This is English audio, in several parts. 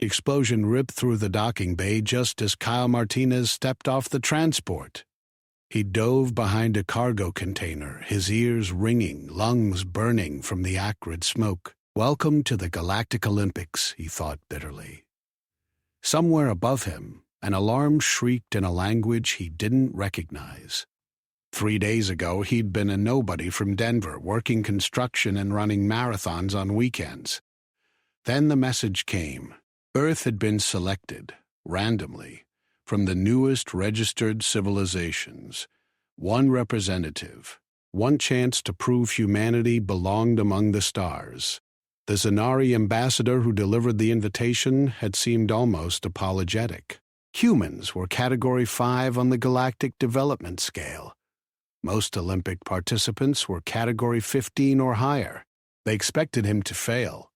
The explosion ripped through the docking bay just as Kyle Martinez stepped off the transport. He dove behind a cargo container, his ears ringing, lungs burning from the acrid smoke. "Welcome to the Galactic Olympics," he thought bitterly. Somewhere above him, an alarm shrieked in a language he didn't recognize. 3 days ago, he'd been a nobody from Denver, working construction and running marathons on weekends. Then the message came. Earth had been selected, randomly, from the newest registered civilizations. One representative, one chance to prove humanity belonged among the stars. The Zanari ambassador who delivered the invitation had seemed almost apologetic. Humans were Category 5 on the Galactic Development Scale. Most Olympic participants were Category 15 or higher. They expected him to fail.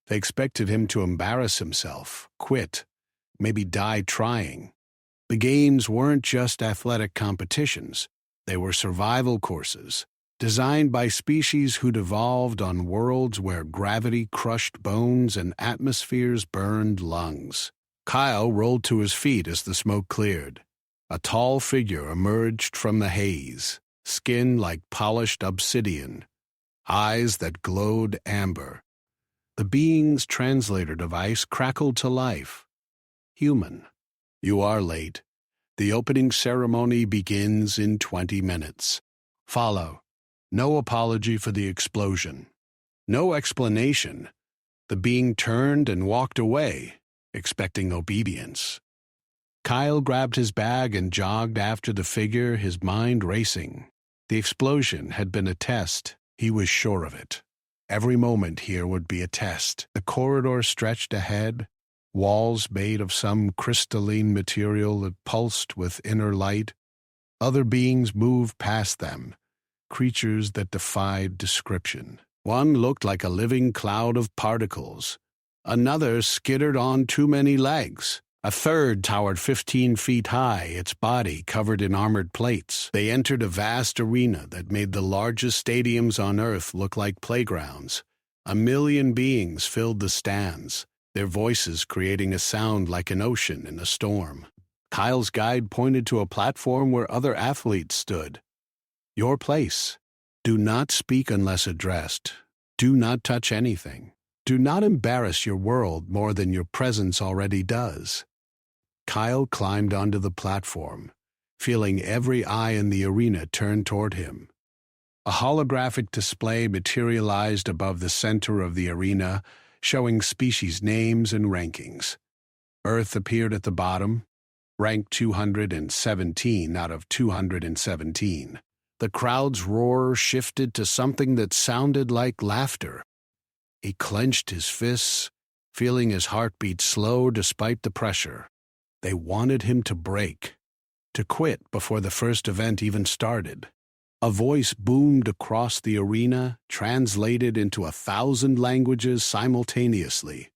They expected him to embarrass himself, quit, maybe die trying. The games weren't just athletic competitions. They were survival courses, designed by species who'd evolved on worlds where gravity crushed bones and atmospheres burned lungs. Kyle rolled to his feet as the smoke cleared. A tall figure emerged from the haze, skin like polished obsidian, eyes that glowed amber. The being's translator device crackled to life. "Human, you are late. The opening ceremony begins in 20 minutes. Follow. No apology for the explosion. No explanation." The being turned and walked away, expecting obedience. Kyle grabbed his bag and jogged after the figure, his mind racing. The explosion had been a test. He was sure of it. Every moment here would be a test. The corridor stretched ahead, walls made of some crystalline material that pulsed with inner light. Other beings moved past them, creatures that defied description. One looked like a living cloud of particles. Another skittered on too many legs. A third towered 15 feet high, its body covered in armored plates. They entered a vast arena that made the largest stadiums on Earth look like playgrounds. 1 million beings filled the stands, their voices creating a sound like an ocean in a storm. Kyle's guide pointed to a platform where other athletes stood. "Your place. Do not speak unless addressed. Do not touch anything. Do not embarrass your world more than your presence already does." Kyle climbed onto the platform, feeling every eye in the arena turn toward him. A holographic display materialized above the center of the arena, showing species names and rankings. Earth appeared at the bottom, ranked 217 out of 217. The crowd's roar shifted to something that sounded like laughter. He clenched his fists, feeling his heartbeat slow despite the pressure. They wanted him to break, to quit before the first event even started. A voice boomed across the arena, translated into 1,000 languages simultaneously.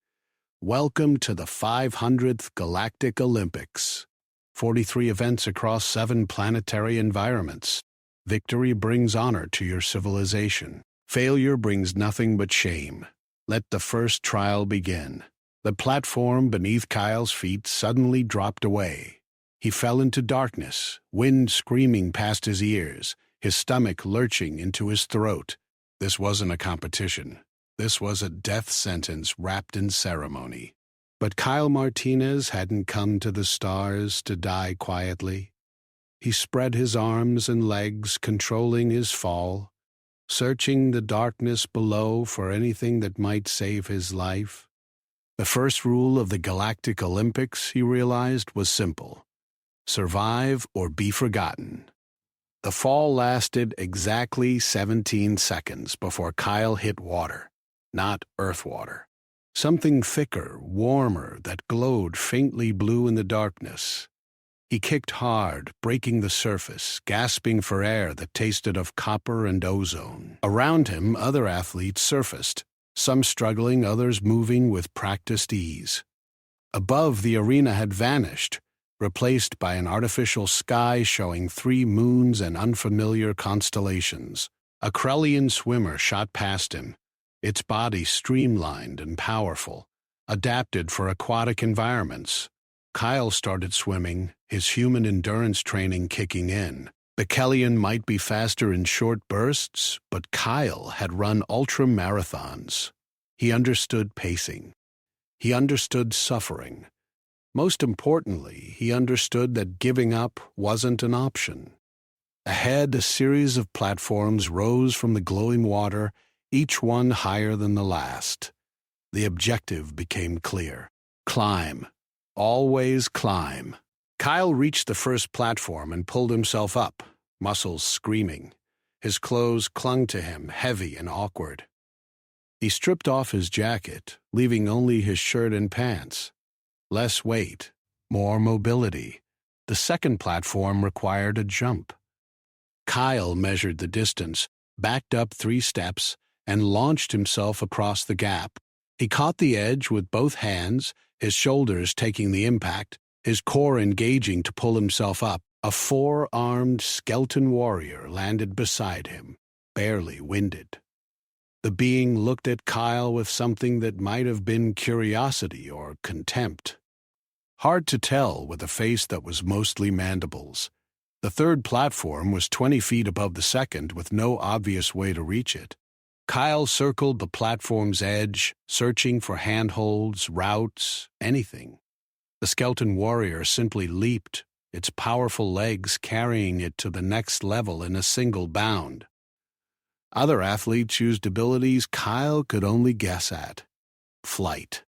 "Welcome to the 500th Galactic Olympics. 43 events across 7 planetary environments. Victory brings honor to your civilization. Failure brings nothing but shame. Let the first trial begin." The platform beneath Kyle's feet suddenly dropped away. He fell into darkness, wind screaming past his ears, his stomach lurching into his throat. This wasn't a competition. This was a death sentence wrapped in ceremony. But Kyle Martinez hadn't come to the stars to die quietly. He spread his arms and legs, controlling his fall, searching the darkness below for anything that might save his life. The first rule of the Galactic Olympics, he realized, was simple: survive or be forgotten. The fall lasted exactly 17 seconds before Kyle hit water, not earth water. Something thicker, warmer, that glowed faintly blue in the darkness. He kicked hard, breaking the surface, gasping for air that tasted of copper and ozone. Around him, other athletes surfaced, some struggling, others moving with practiced ease. Above, the arena had vanished, replaced by an artificial sky showing 3 moons and unfamiliar constellations. A Krellian swimmer shot past him, its body streamlined and powerful, adapted for aquatic environments. Kyle started swimming, his human endurance training kicking in. Bekelian might be faster in short bursts, but Kyle had run ultra-marathons. He understood pacing. He understood suffering. Most importantly, he understood that giving up wasn't an option. Ahead, a series of platforms rose from the glowing water, each one higher than the last. The objective became clear. Climb. Always climb. Kyle reached the first platform and pulled himself up, muscles screaming. His clothes clung to him, heavy and awkward. He stripped off his jacket, leaving only his shirt and pants. Less weight, more mobility. The second platform required a jump. Kyle measured the distance, backed up 3 steps, and launched himself across the gap. He caught the edge with both hands, his shoulders taking the impact, his core engaging to pull himself up. A 4-armed skeleton warrior landed beside him, barely winded. The being looked at Kyle with something that might have been curiosity or contempt. Hard to tell with a face that was mostly mandibles. The third platform was 20 feet above the second with no obvious way to reach it. Kyle circled the platform's edge, searching for handholds, routes, anything. The skeleton warrior simply leaped, its powerful legs carrying it to the next level in a single bound. Other athletes used abilities Kyle could only guess at. Flight.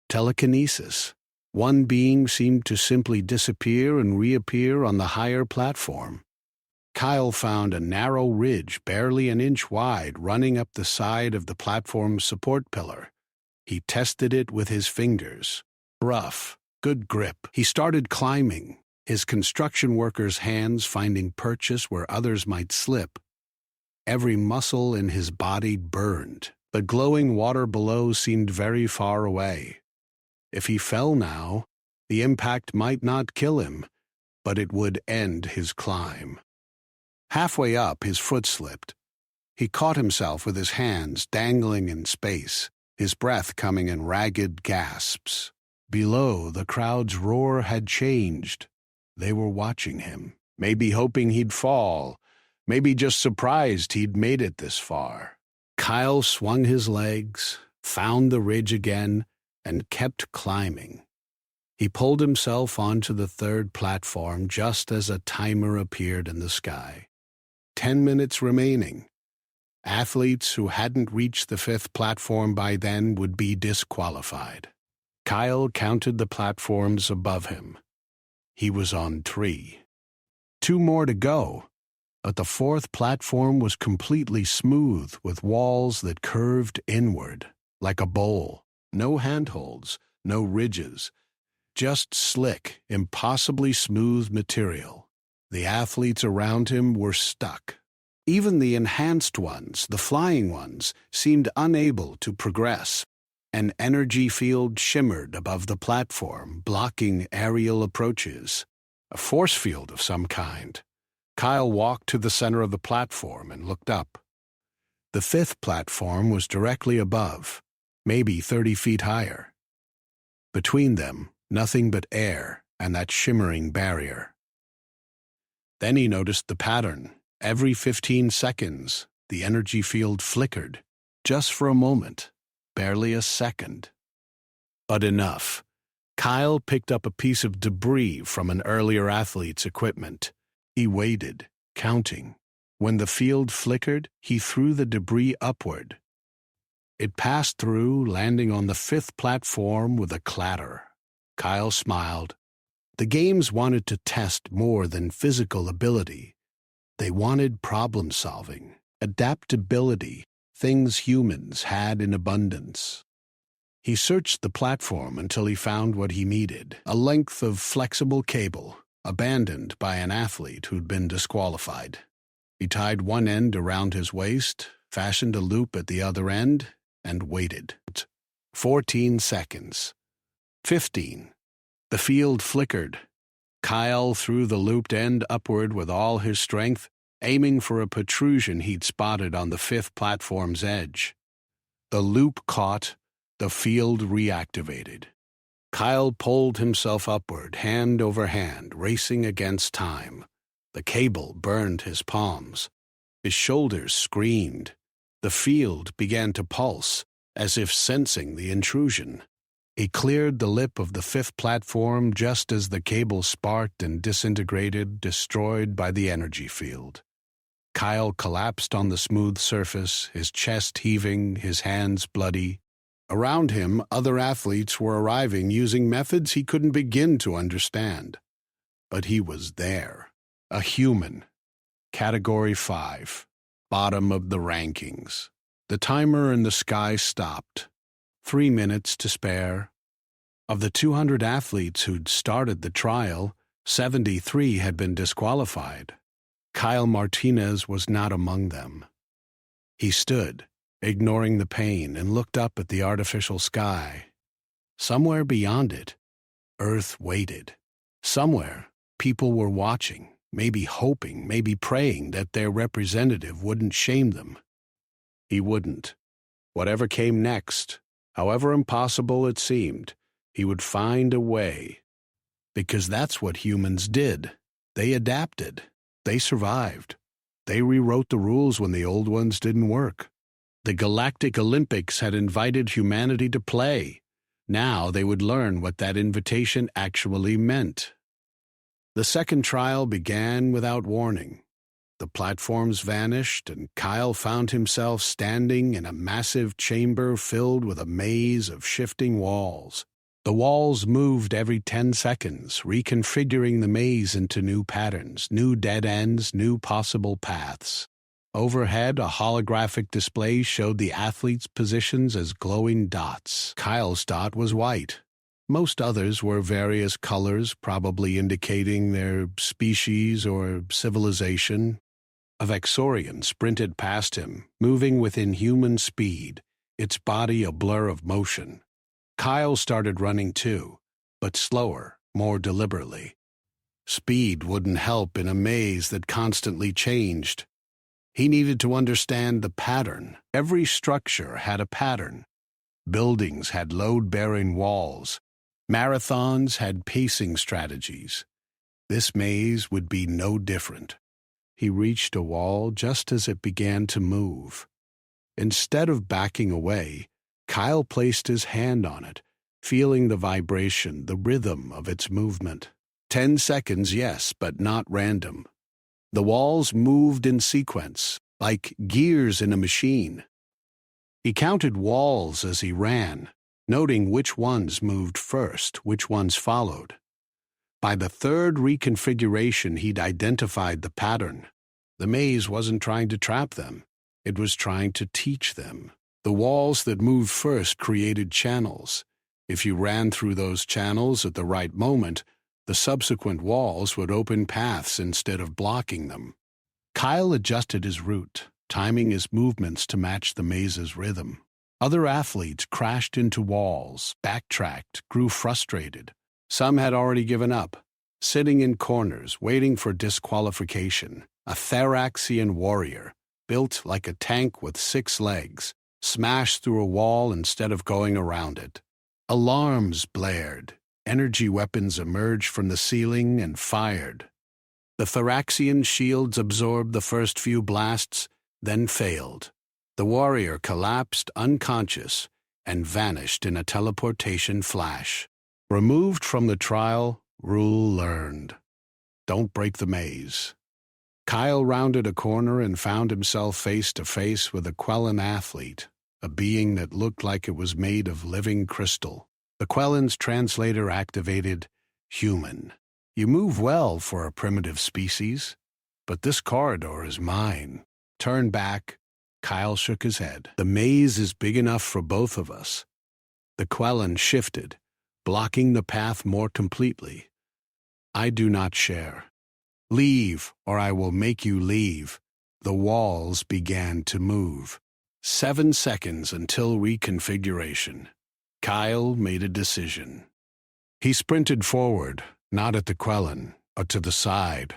Telekinesis. One being seemed to simply disappear and reappear on the higher platform. Kyle found a narrow ridge barely an inch wide running up the side of the platform's support pillar. He tested it with his fingers. Rough, good grip. He started climbing, his construction worker's hands finding purchase where others might slip. Every muscle in his body burned. The glowing water below seemed very far away. If he fell now, the impact might not kill him, but it would end his climb. Halfway up, his foot slipped. He caught himself with his hands dangling in space, his breath coming in ragged gasps. Below, the crowd's roar had changed. They were watching him, maybe hoping he'd fall, maybe just surprised he'd made it this far. Kyle swung his legs, found the ridge again, and kept climbing. He pulled himself onto the third platform just as a timer appeared in the sky. 10 minutes remaining. Athletes who hadn't reached the 5th platform by then would be disqualified. Kyle counted the platforms above him. He was on 3. 2 more to go, but the 4th platform was completely smooth with walls that curved inward, like a bowl. No handholds, no ridges, just slick, impossibly smooth material. The athletes around him were stuck. Even the enhanced ones, the flying ones, seemed unable to progress. An energy field shimmered above the platform, blocking aerial approaches. A force field of some kind. Kyle walked to the center of the platform and looked up. The 5th platform was directly above, maybe 30 feet higher. Between them, nothing but air and that shimmering barrier. Then he noticed the pattern. Every 15 seconds, the energy field flickered, just for a moment, barely a second. But enough. Kyle picked up a piece of debris from an earlier athlete's equipment. He waited, counting. When the field flickered, he threw the debris upward. It passed through, landing on the 5th platform with a clatter. Kyle smiled. The games wanted to test more than physical ability. They wanted problem-solving, adaptability, things humans had in abundance. He searched the platform until he found what he needed, a length of flexible cable, abandoned by an athlete who'd been disqualified. He tied one end around his waist, fashioned a loop at the other end, and waited. 14 seconds. 15. The field flickered. Kyle threw the looped end upward with all his strength, aiming for a protrusion he'd spotted on the 5th platform's edge. The loop caught, The field reactivated. Kyle pulled himself upward, hand over hand, racing against time. The cable burned his palms. His shoulders screamed. The field began to pulse, as if sensing the intrusion. He cleared the lip of the fifth platform just as the cable sparked and disintegrated, destroyed by the energy field. Kyle collapsed on the smooth surface, his chest heaving, his hands bloody. Around him, other athletes were arriving using methods he couldn't begin to understand. But he was there, a human. Category 5, bottom of the rankings. The timer in the sky stopped. 3 minutes to spare. Of the 200 athletes who'd started the trial, 73 had been disqualified. Kyle Martinez was not among them. He stood, ignoring the pain, and looked up at the artificial sky. Somewhere beyond it, Earth waited. Somewhere, people were watching, maybe hoping, maybe praying that their representative wouldn't shame them. He wouldn't. Whatever came next, however impossible it seemed, he would find a way. Because that's what humans did. They adapted. They survived. They rewrote the rules when the old ones didn't work. The Galactic Olympics had invited humanity to play. Now they would learn what that invitation actually meant. The second trial began without warning. The platforms vanished, and Kyle found himself standing in a massive chamber filled with a maze of shifting walls. The walls moved every 10 seconds, reconfiguring the maze into new patterns, new dead ends, new possible paths. Overhead, a holographic display showed the athletes' positions as glowing dots. Kyle's dot was white. Most others were various colors, probably indicating their species or civilization. A Vexorian sprinted past him, moving with inhuman speed, its body a blur of motion. Kyle started running too, but slower, more deliberately. Speed wouldn't help in a maze that constantly changed. He needed to understand the pattern. Every structure had a pattern. Buildings had load-bearing walls. Marathons had pacing strategies. This maze would be no different. He reached a wall just as it began to move. Instead of backing away, Kyle placed his hand on it, feeling the vibration, the rhythm of its movement. 10 seconds, yes, but not random. The walls moved in sequence, like gears in a machine. He counted walls as he ran, noting which ones moved first, which ones followed. By the third reconfiguration, he'd identified the pattern. The maze wasn't trying to trap them. It was trying to teach them. The walls that moved first created channels. If you ran through those channels at the right moment, the subsequent walls would open paths instead of blocking them. Kyle adjusted his route, timing his movements to match the maze's rhythm. Other athletes crashed into walls, backtracked, grew frustrated. Some had already given up, sitting in corners, waiting for disqualification. A Theraxian warrior, built like a tank with 6 legs, smashed through a wall instead of going around it. Alarms blared. Energy weapons emerged from the ceiling and fired. The Theraxian shields absorbed the first few blasts, then failed. The warrior collapsed unconscious and vanished in a teleportation flash. Removed from the trial, rule learned. Don't break the maze. Kyle rounded a corner and found himself face to face with a Quellan athlete, a being that looked like it was made of living crystal. The Quellan's translator activated, human. You move well for a primitive species, but this corridor is mine. Turn back. Kyle shook his head. The maze is big enough for both of us. The Quellan shifted, blocking the path more completely. I do not share. Leave, or I will make you leave. The walls began to move. 7 seconds until reconfiguration. Kyle made a decision. He sprinted forward, not at the Quellan, but to the side,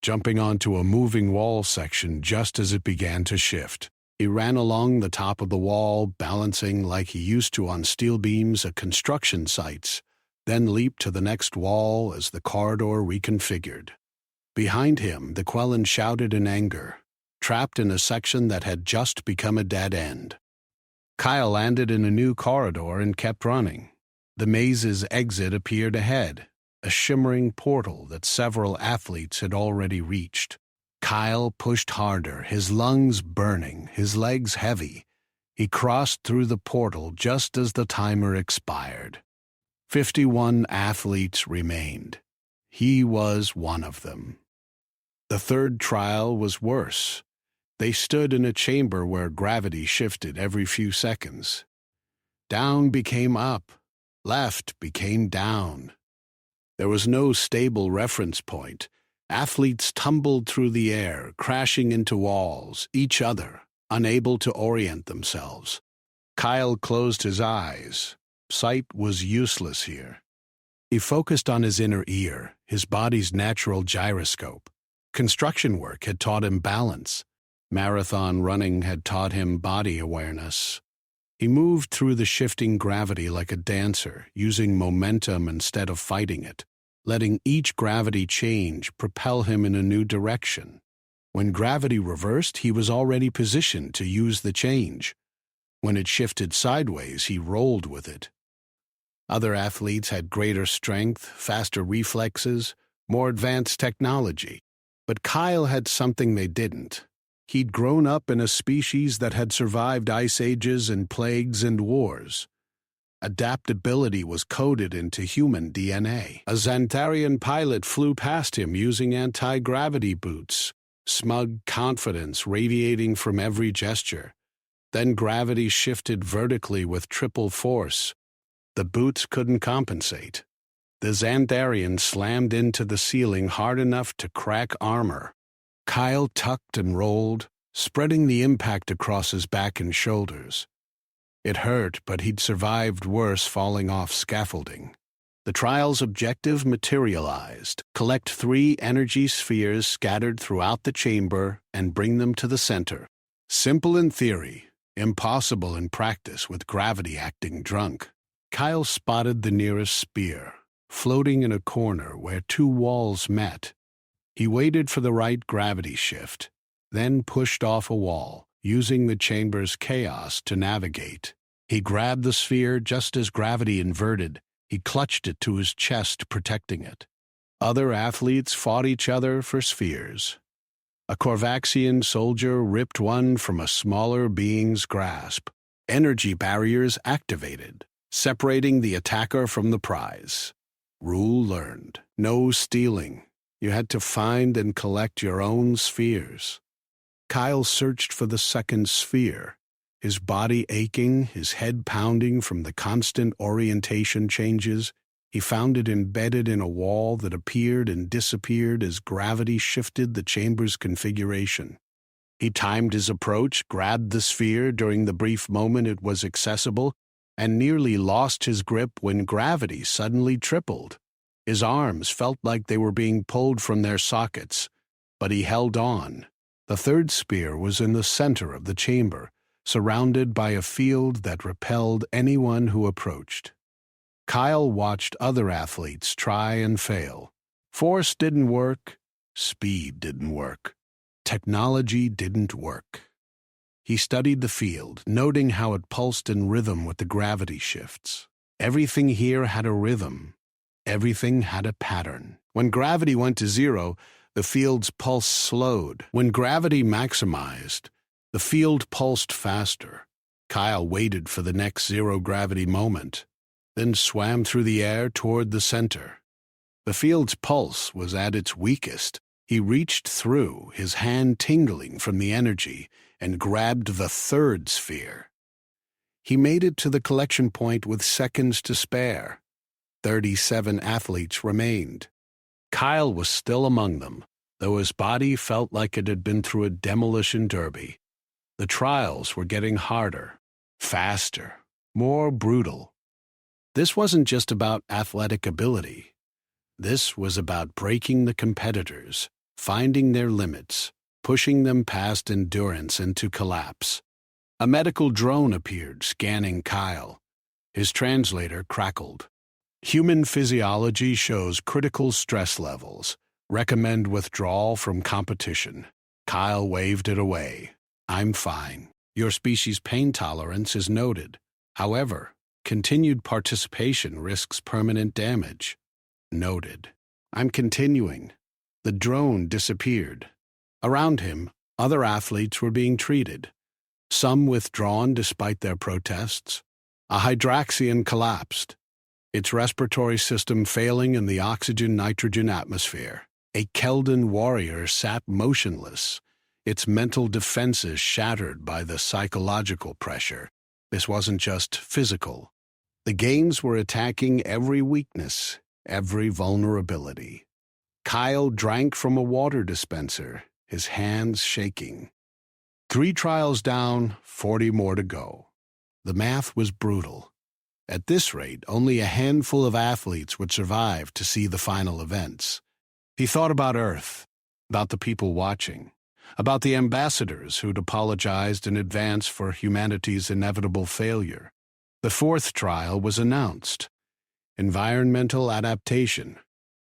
jumping onto a moving wall section just as it began to shift. He ran along the top of the wall, balancing like he used to on steel beams at construction sites, then leaped to the next wall as the corridor reconfigured. Behind him, the Quellan shouted in anger, trapped in a section that had just become a dead end. Kyle landed in a new corridor and kept running. The maze's exit appeared ahead, a shimmering portal that several athletes had already reached. Kyle pushed harder, his lungs burning, his legs heavy. He crossed through the portal just as the timer expired. 51 athletes remained. He was one of them. The third trial was worse. They stood in a chamber where gravity shifted every few seconds. Down became up, left became down. There was no stable reference point. Athletes tumbled through the air, crashing into walls, each other, unable to orient themselves. Kyle closed his eyes. Sight was useless here. He focused on his inner ear, his body's natural gyroscope. Construction work had taught him balance. Marathon running had taught him body awareness. He moved through the shifting gravity like a dancer, using momentum instead of fighting it, letting each gravity change propel him in a new direction. When gravity reversed, he was already positioned to use the change. When it shifted sideways, he rolled with it. Other athletes had greater strength, faster reflexes, more advanced technology. But Kyle had something they didn't. He'd grown up in a species that had survived ice ages and plagues and wars. Adaptability was coded into human DNA. A Xantharian pilot flew past him using anti-gravity boots, smug confidence radiating from every gesture. Then gravity shifted vertically with triple force. The boots couldn't compensate. The Xantharian slammed into the ceiling hard enough to crack armor. Kyle tucked and rolled, spreading the impact across his back and shoulders. It hurt, but he'd survived worse falling off scaffolding. The trial's objective materialized: collect 3 energy spheres scattered throughout the chamber and bring them to the center. Simple in theory, impossible in practice with gravity acting drunk. Kyle spotted the nearest spear, floating in a corner where 2 walls met. He waited for the right gravity shift, then pushed off a wall, using the chamber's chaos to navigate. He grabbed the sphere just as gravity inverted. He clutched it to his chest, protecting it. Other athletes fought each other for spheres. A Korvaxian soldier ripped one from a smaller being's grasp. Energy barriers activated, separating the attacker from the prize. Rule learned: no stealing. You had to find and collect your own spheres. Kyle searched for the second sphere, his body aching, his head pounding from the constant orientation changes. He found it embedded in a wall that appeared and disappeared as gravity shifted the chamber's configuration. He timed his approach, grabbed the sphere during the brief moment it was accessible, and nearly lost his grip when gravity suddenly tripled. His arms felt like they were being pulled from their sockets, but he held on. The third sphere was in the center of the chamber, surrounded by a field that repelled anyone who approached. Kyle watched other athletes try and fail. Force didn't work. Speed didn't work. Technology didn't work. He studied the field, noting how it pulsed in rhythm with the gravity shifts. Everything here had a rhythm. Everything had a pattern. When gravity went to 0, the field's pulse slowed. When gravity maximized, the field pulsed faster. Kyle waited for the next zero-gravity moment, then swam through the air toward the center. The field's pulse was at its weakest. He reached through, his hand tingling from the energy, and grabbed the third sphere. He made it to the collection point with seconds to spare. 37 athletes remained. Kyle was still among them, though his body felt like it had been through a demolition derby. The trials were getting harder, faster, more brutal. This wasn't just about athletic ability. This was about breaking the competitors, finding their limits, pushing them past endurance into collapse. A medical drone appeared, scanning Kyle. His translator crackled. Human physiology shows critical stress levels. Recommend withdrawal from competition. Kyle waved it away. I'm fine. Your species' pain tolerance is noted. However, continued participation risks permanent damage. Noted. I'm continuing. The drone disappeared. Around him, other athletes were being treated. Some withdrawn despite their protests. A Hydraxian collapsed, its respiratory system failing in the oxygen-nitrogen atmosphere. A Keldan warrior sat motionless, its mental defenses shattered by the psychological pressure. This wasn't just physical. The gains were attacking every weakness, every vulnerability. Kyle drank from a water dispenser, his hands shaking. 3 trials down, 40 more to go. The math was brutal. At this rate, only a handful of athletes would survive to see the final events. He thought about Earth, about the people watching, about the ambassadors who'd apologized in advance for humanity's inevitable failure. The 4th trial was announced. Environmental adaptation.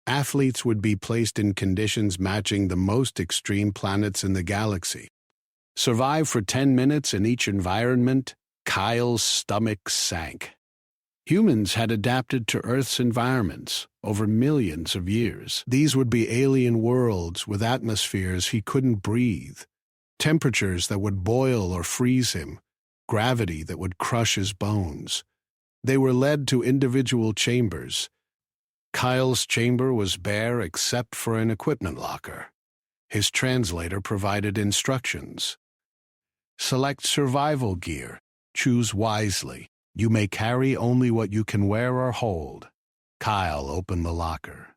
Athletes would be placed in conditions matching the most extreme planets in the galaxy. Survive for 10 minutes in each environment. Kyle's stomach sank. Humans had adapted to Earth's environments over millions of years. These would be alien worlds with atmospheres he couldn't breathe, temperatures that would boil or freeze him, gravity that would crush his bones. They were led to individual chambers. Kyle's chamber was bare except for an equipment locker. His translator provided instructions. Select survival gear. Choose wisely. You may carry only what you can wear or hold. Kyle opened the locker.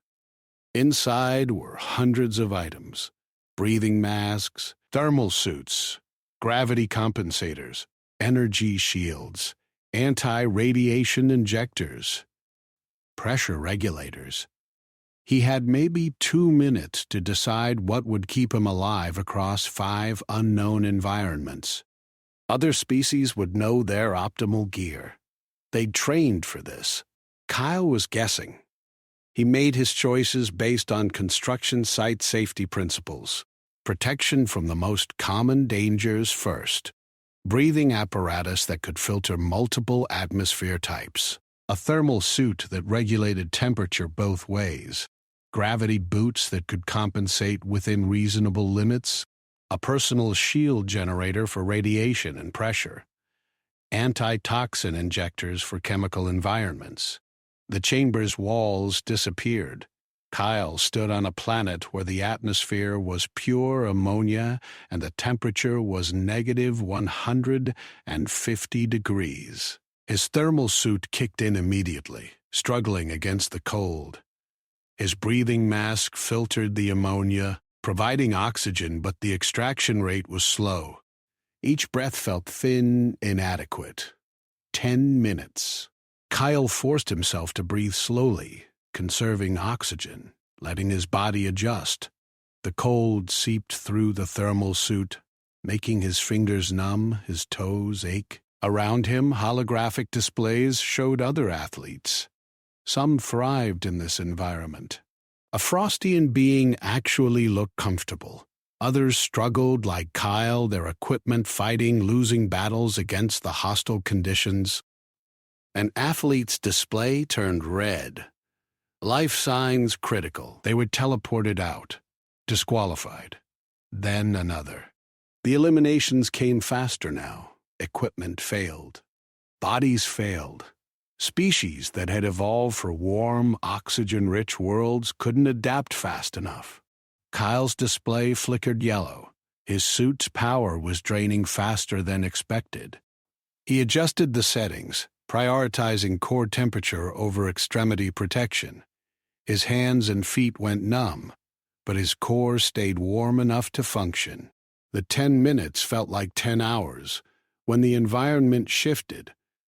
Inside were hundreds of items: breathing masks, thermal suits, gravity compensators, energy shields, anti-radiation injectors, pressure regulators. He had maybe 2 minutes to decide what would keep him alive across 5 unknown environments. Other species would know their optimal gear. They'd trained for this. Kyle was guessing. He made his choices based on construction site safety principles. Protection from the most common dangers first. Breathing apparatus that could filter multiple atmosphere types. A thermal suit that regulated temperature both ways. Gravity boots that could compensate within reasonable limits. A personal shield generator for radiation and pressure. Antitoxin injectors for chemical environments. The chamber's walls disappeared. Kyle stood on a planet where the atmosphere was pure ammonia and the temperature was negative 150 degrees. His thermal suit kicked in immediately, struggling against the cold. His breathing mask filtered the ammonia, providing oxygen, but the extraction rate was slow. Each breath felt thin, inadequate. 10 minutes. Kyle forced himself to breathe slowly, conserving oxygen, letting his body adjust. The cold seeped through the thermal suit, making his fingers numb, his toes ache. Around him, holographic displays showed other athletes. Some thrived in this environment. A Frostian being actually looked comfortable. Others struggled like Kyle, their equipment fighting, losing battles against the hostile conditions. An athlete's display turned red. Life signs critical. They were teleported out, disqualified. Then another. The eliminations came faster now. Equipment failed. Bodies failed. Species that had evolved for warm, oxygen-rich worlds couldn't adapt fast enough. Kyle's display flickered yellow. His suit's power was draining faster than expected. He adjusted the settings, prioritizing core temperature over extremity protection. His hands and feet went numb, but his core stayed warm enough to function. The 10 minutes felt like 10 hours. When the environment shifted,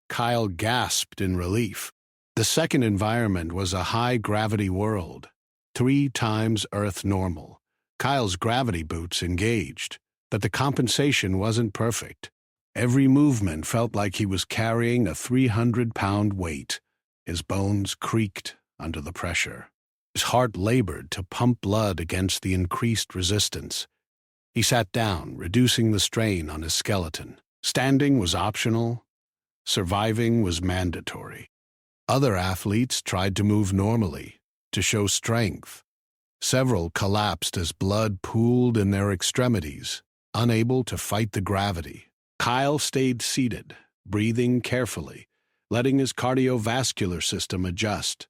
Kyle gasped in relief. The second environment was a high-gravity world, 3 times Earth normal. Kyle's gravity boots engaged, but the compensation wasn't perfect. Every movement felt like he was carrying a 300-pound weight. His bones creaked under the pressure. His heart labored to pump blood against the increased resistance. He sat down, reducing the strain on his skeleton. Standing was optional. Surviving was mandatory. Other athletes tried to move normally, to show strength. Several collapsed as blood pooled in their extremities, unable to fight the gravity. Kyle stayed seated, breathing carefully, letting his cardiovascular system adjust.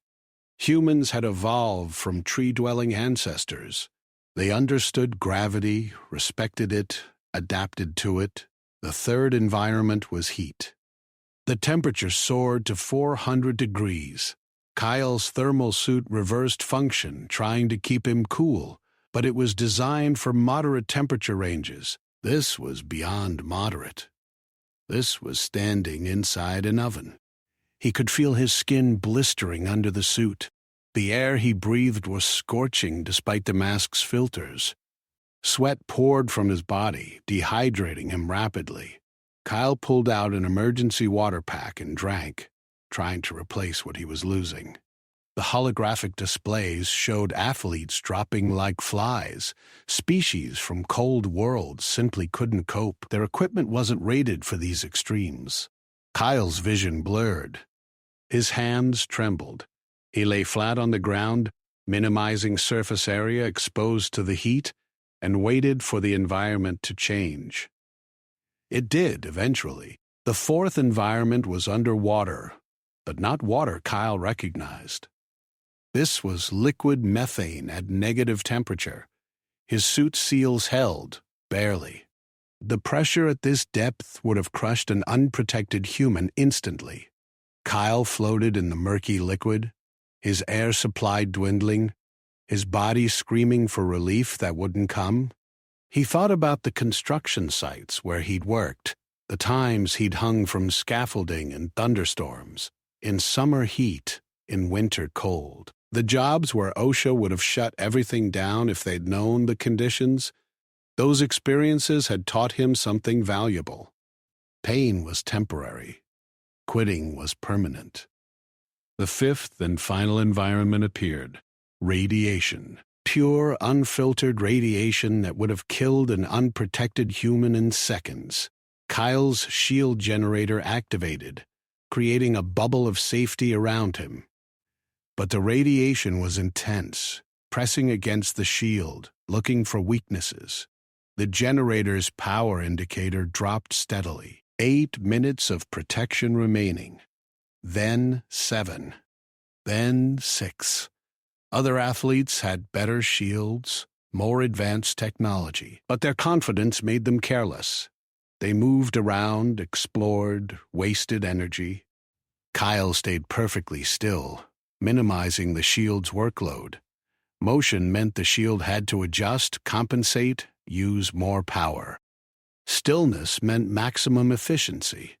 Humans had evolved from tree-dwelling ancestors. They understood gravity, respected it, adapted to it. The third environment was heat. The temperature soared to 400 degrees. Kyle's thermal suit reversed function, trying to keep him cool, but it was designed for moderate temperature ranges. This was beyond moderate. This was standing inside an oven. He could feel his skin blistering under the suit. The air he breathed was scorching despite the mask's filters. Sweat poured from his body, dehydrating him rapidly. Kyle pulled out an emergency water pack and drank, trying to replace what he was losing. The holographic displays showed athletes dropping like flies. Species from cold worlds simply couldn't cope. Their equipment wasn't rated for these extremes. Kyle's vision blurred. His hands trembled. He lay flat on the ground, minimizing surface area exposed to the heat, and waited for the environment to change. It did, eventually. The fourth environment was underwater, but not water Kyle recognized. This was liquid methane at negative temperature. His suit's seals held, barely. The pressure at this depth would have crushed an unprotected human instantly. Kyle floated in the murky liquid, his air supply dwindling, his body screaming for relief that wouldn't come. He thought about the construction sites where he'd worked, the times he'd hung from scaffolding in thunderstorms, in summer heat, in winter cold. The jobs where OSHA would have shut everything down if they'd known the conditions. Those experiences had taught him something valuable. Pain was temporary. Quitting was permanent. The fifth and final environment appeared. Radiation. Pure, unfiltered radiation that would have killed an unprotected human in seconds. Kyle's shield generator activated, creating a bubble of safety around him. But the radiation was intense, pressing against the shield, looking for weaknesses. The generator's power indicator dropped steadily. 8 minutes of protection remaining. Then 7. Then 6. Other athletes had better shields, more advanced technology, but their confidence made them careless. They moved around, explored, wasted energy. Kyle stayed perfectly still, minimizing the shield's workload. Motion meant the shield had to adjust, compensate, use more power. Stillness meant maximum efficiency.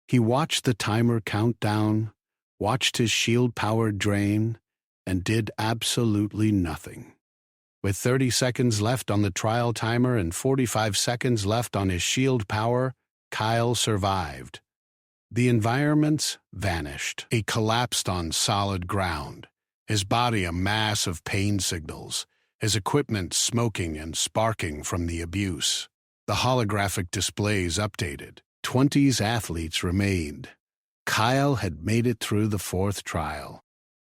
He watched the timer count down, watched his shield power drain, and did absolutely nothing. With 30 seconds left on the trial timer and 45 seconds left on his shield power, Kyle survived. The environments vanished. He collapsed on solid ground, his body a mass of pain signals, his equipment smoking and sparking from the abuse. The holographic displays updated. 20 athletes remained. Kyle had made it through the fourth trial.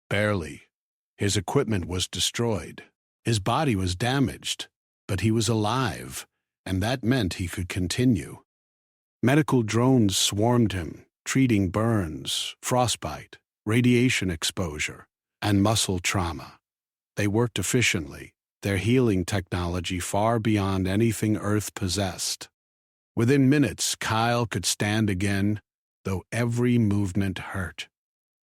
Barely. His equipment was destroyed. His body was damaged, but he was alive, and that meant he could continue. Medical drones swarmed him, treating burns, frostbite, radiation exposure, and muscle trauma. They worked efficiently, their healing technology far beyond anything Earth possessed. Within minutes, Kyle could stand again, though every movement hurt.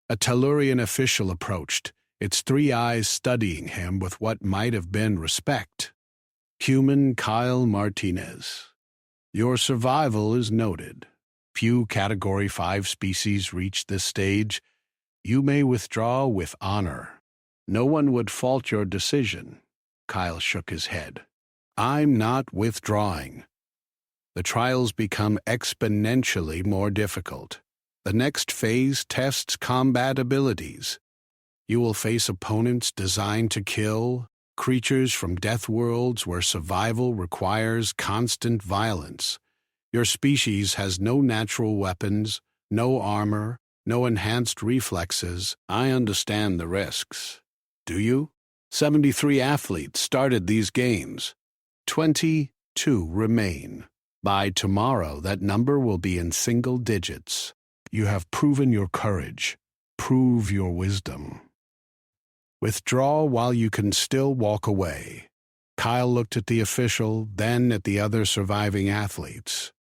A Tellurian official approached, its 3 eyes studying him with what might have been respect. Human Kyle Martinez. Your survival is noted. Few Category 5 species reach this stage. You may withdraw with honor. No one would fault your decision. Kyle shook his head. I'm not withdrawing. The trials become exponentially more difficult. The next phase tests combat abilities. You will face opponents designed to kill, creatures from death worlds where survival requires constant violence. Your species has no natural weapons, no armor, no enhanced reflexes. I understand the risks. Do you? 73 athletes started these games. 22 remain. By tomorrow, that number will be in single digits. You have proven your courage. Prove your wisdom. Withdraw while you can still walk away. Kyle looked at the official, then at the other surviving athletes.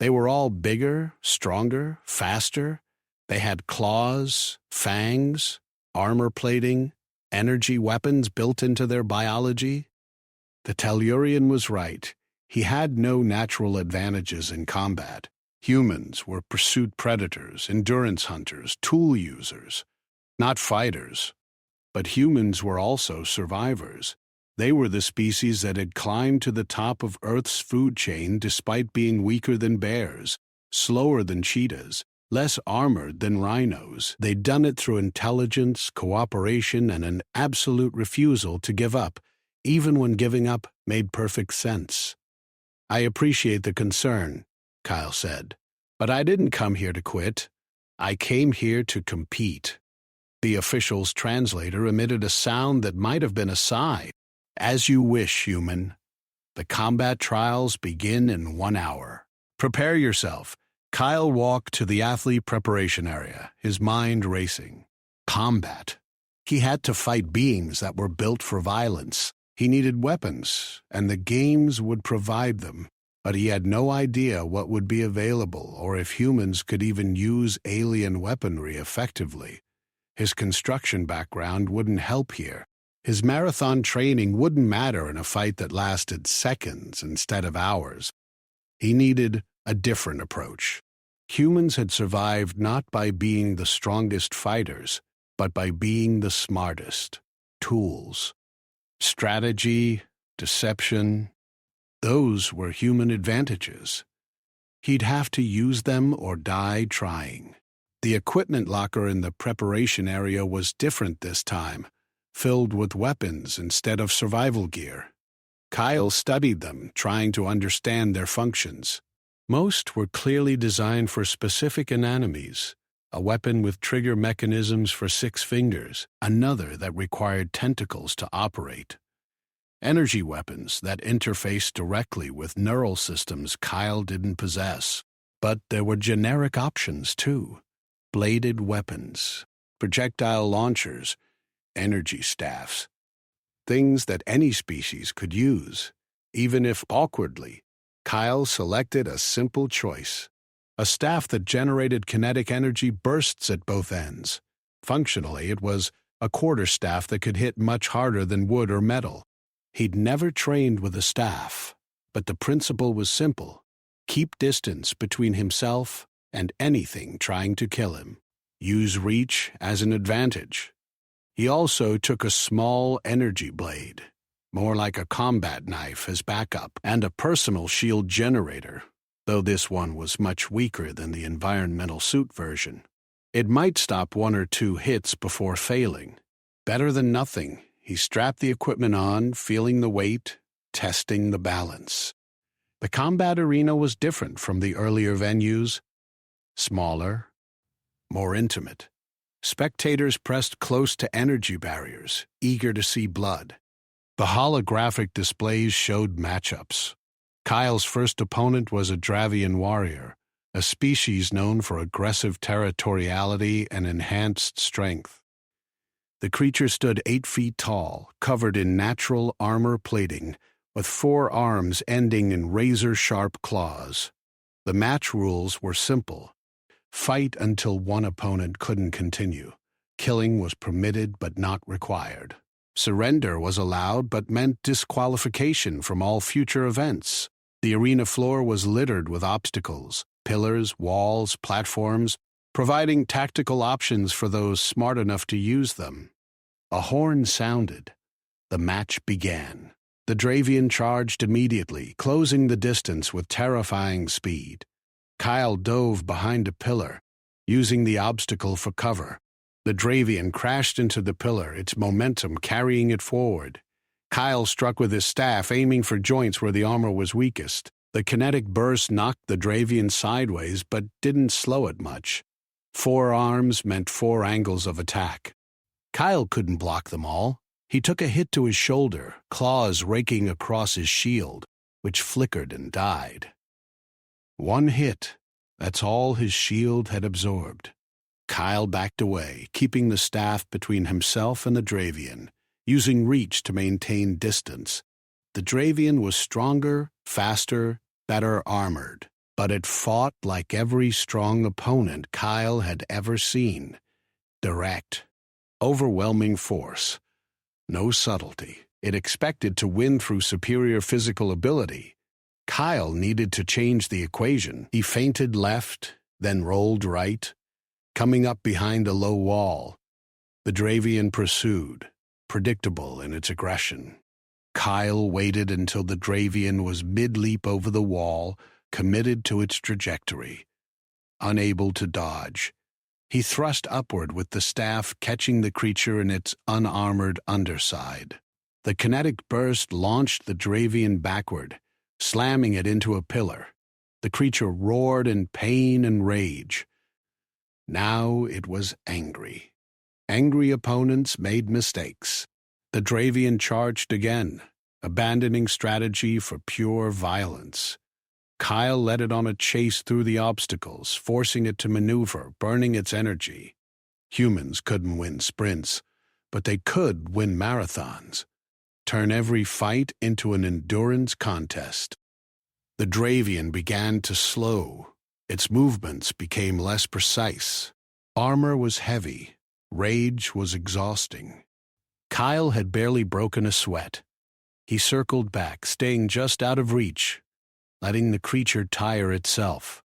They were all bigger, stronger, faster. They had claws, fangs, armor plating, energy weapons built into their biology. The Tellurian was right. He had no natural advantages in combat. Humans were pursuit predators, endurance hunters, tool users, not fighters. But humans were also survivors. They were the species that had climbed to the top of Earth's food chain despite being weaker than bears, slower than cheetahs, less armored than rhinos. They'd done it through intelligence, cooperation, and an absolute refusal to give up, even when giving up made perfect sense. I appreciate the concern, Kyle said, but I didn't come here to quit. I came here to compete. The official's translator emitted a sound that might have been a sigh. As you wish, human. The combat trials begin in 1 hour. Prepare yourself. Kyle walked to the athlete preparation area, his mind racing. Combat. He had to fight beings that were built for violence. He needed weapons, and the games would provide them. But he had no idea what would be available or if humans could even use alien weaponry effectively. His construction background wouldn't help here. His marathon training wouldn't matter in a fight that lasted seconds instead of hours. He needed a different approach. Humans had survived not by being the strongest fighters, but by being the smartest. Tools. Strategy, deception, those were human advantages. He'd have to use them or die trying. The equipment locker in the preparation area was different this time, filled with weapons instead of survival gear. Kyle studied them, trying to understand their functions. Most were clearly designed for specific enemies. A weapon with trigger mechanisms for 6 fingers, another that required tentacles to operate. Energy weapons that interfaced directly with neural systems Kyle didn't possess. But there were generic options, too. Bladed weapons, projectile launchers, energy staffs. Things that any species could use, even if awkwardly. Kyle selected a simple choice. A staff that generated kinetic energy bursts at both ends. Functionally, it was a quarterstaff that could hit much harder than wood or metal. He'd never trained with a staff, but the principle was simple. Keep distance between himself and anything trying to kill him. Use reach as an advantage. He also took a small energy blade, more like a combat knife as backup, and a personal shield generator, though this one was much weaker than the environmental suit version. It might stop 1 or 2 hits before failing. Better than nothing. He strapped the equipment on, feeling the weight, testing the balance. The combat arena was different from the earlier venues. Smaller, more intimate. Spectators pressed close to energy barriers, eager to see blood. The holographic displays showed matchups. Kyle's first opponent was a Dravian warrior, a species known for aggressive territoriality and enhanced strength. The creature stood 8 feet tall, covered in natural armor plating, with 4 arms ending in razor-sharp claws. The match rules were simple. Fight until one opponent couldn't continue. Killing was permitted but not required. Surrender was allowed but meant disqualification from all future events. The arena floor was littered with obstacles, pillars, walls, platforms, providing tactical options for those smart enough to use them. A horn sounded. The match began. The Dravian charged immediately, closing the distance with terrifying speed. Kyle dove behind a pillar, using the obstacle for cover. The Dravian crashed into the pillar, its momentum carrying it forward. Kyle struck with his staff, aiming for joints where the armor was weakest. The kinetic burst knocked the Dravian sideways, but didn't slow it much. 4 arms meant 4 angles of attack. Kyle couldn't block them all. He took a hit to his shoulder, claws raking across his shield, which flickered and died. 1 hit. That's all his shield had absorbed. Kyle backed away, keeping the staff between himself and the Dravian, using reach to maintain distance. The Dravian was stronger, faster, better armored, but it fought like every strong opponent Kyle had ever seen. Direct, overwhelming force. No subtlety. It expected to win through superior physical ability. Kyle needed to change the equation. He feinted left, then rolled right, coming up behind a low wall. The Dravian pursued, predictable in its aggression. Kyle waited until the Dravian was mid-leap over the wall, committed to its trajectory. Unable to dodge, he thrust upward with the staff, catching the creature in its unarmored underside. The kinetic burst launched the Dravian backward, slamming it into a pillar. The creature roared in pain and rage. Now it was angry. Angry opponents made mistakes. The Dravian charged again, abandoning strategy for pure violence. Kyle led it on a chase through the obstacles, forcing it to maneuver, burning its energy. Humans couldn't win sprints, but they could win marathons. Turn every fight into an endurance contest. The Dravian began to slow. Its movements became less precise. Armor was heavy. Rage was exhausting. Kyle had barely broken a sweat. He circled back, staying just out of reach, letting the creature tire itself.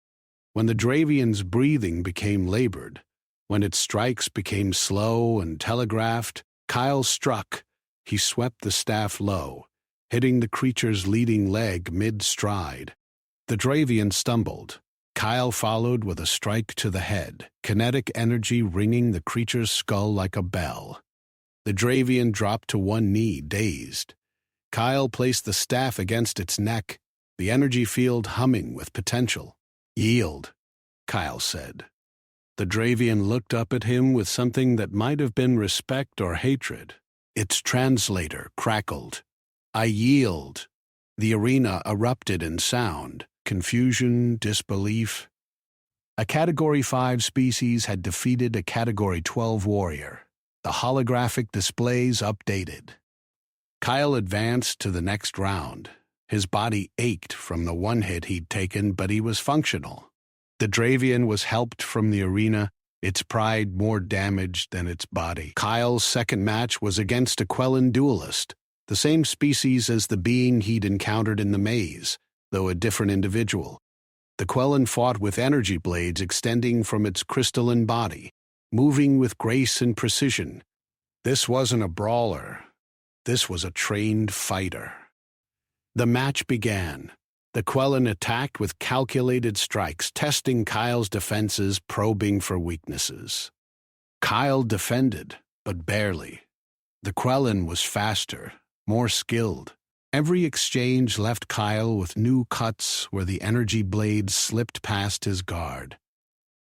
When the Dravian's breathing became labored, when its strikes became slow and telegraphed, Kyle struck. He swept the staff low, hitting the creature's leading leg mid-stride. The Dravian stumbled. Kyle followed with a strike to the head, kinetic energy ringing the creature's skull like a bell. The Dravian dropped to one knee, dazed. Kyle placed the staff against its neck, the energy field humming with potential. "Yield," Kyle said. The Dravian looked up at him with something that might have been respect or hatred. Its translator crackled. "I yield." The arena erupted in sound, confusion, disbelief. A Category 5 species had defeated a Category 12 warrior. The holographic displays updated. Kyle advanced to the next round. His body ached from the one hit he'd taken, but he was functional. The Dravian was helped from the arena, its pride more damaged than its body. Kyle's second match was against a Quellan duelist, the same species as the being he'd encountered in the maze, though a different individual. The Quellan fought with energy blades extending from its crystalline body, moving with grace and precision. This wasn't a brawler. This was a trained fighter. The match began. The Quellan attacked with calculated strikes, testing Kyle's defenses, probing for weaknesses. Kyle defended, but barely. The Quellan was faster, more skilled. Every exchange left Kyle with new cuts where the energy blades slipped past his guard.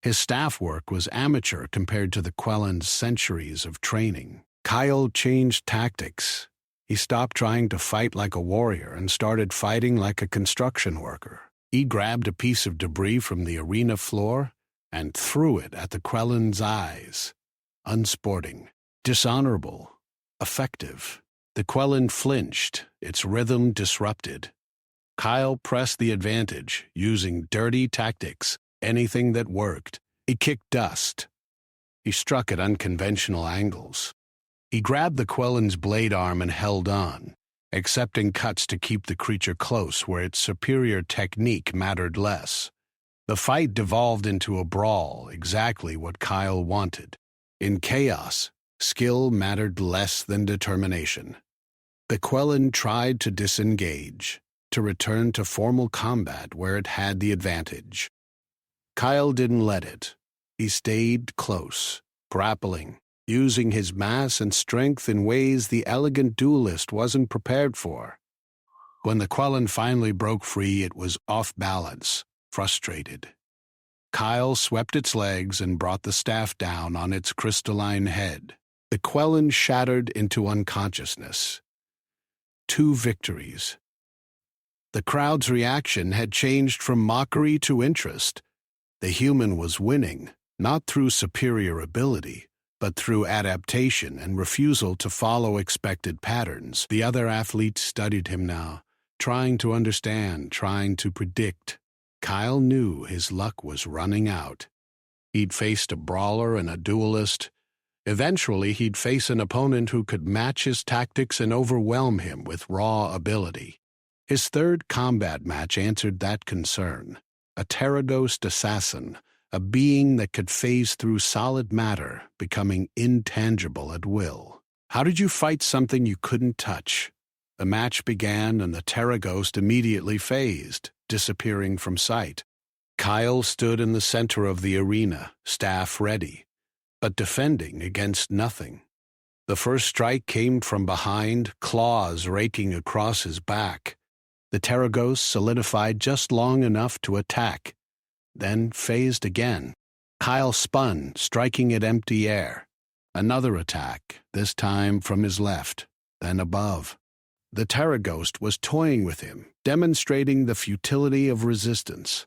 His staff work was amateur compared to the Quellan's centuries of training. Kyle changed tactics. He stopped trying to fight like a warrior and started fighting like a construction worker. He grabbed a piece of debris from the arena floor and threw it at the Quellan's eyes. Unsporting, dishonorable, effective. The Quellan flinched, its rhythm disrupted. Kyle pressed the advantage, using dirty tactics, anything that worked. He kicked dust. He struck at unconventional angles. He grabbed the Quellan's blade arm and held on, accepting cuts to keep the creature close where its superior technique mattered less. The fight devolved into a brawl, exactly what Kyle wanted. In chaos, skill mattered less than determination. The Quellan tried to disengage, to return to formal combat where it had the advantage. Kyle didn't let it. He stayed close, grappling, using his mass and strength in ways the elegant duelist wasn't prepared for. When the Quellan finally broke free, it was off balance, frustrated. Kyle swept its legs and brought the staff down on its crystalline head. The Quellan shattered into unconsciousness. 2 victories. The crowd's reaction had changed from mockery to interest. The human was winning, not through superior ability, but through adaptation and refusal to follow expected patterns. The other athletes studied him now, trying to understand, trying to predict. Kyle knew his luck was running out. He'd faced a brawler and a duelist. Eventually, he'd face an opponent who could match his tactics and overwhelm him with raw ability. His third combat match answered that concern. A Terraghost assassin, a being that could phase through solid matter, becoming intangible at will. How did you fight something you couldn't touch? The match began and the Terraghost immediately phased, disappearing from sight. Kyle stood in the center of the arena, staff ready, but defending against nothing. The first strike came from behind, claws raking across his back. The Terraghost solidified just long enough to attack, then phased again. Kyle spun, striking at empty air. Another attack, this time from his left, then above. The Terraghost was toying with him, demonstrating the futility of resistance.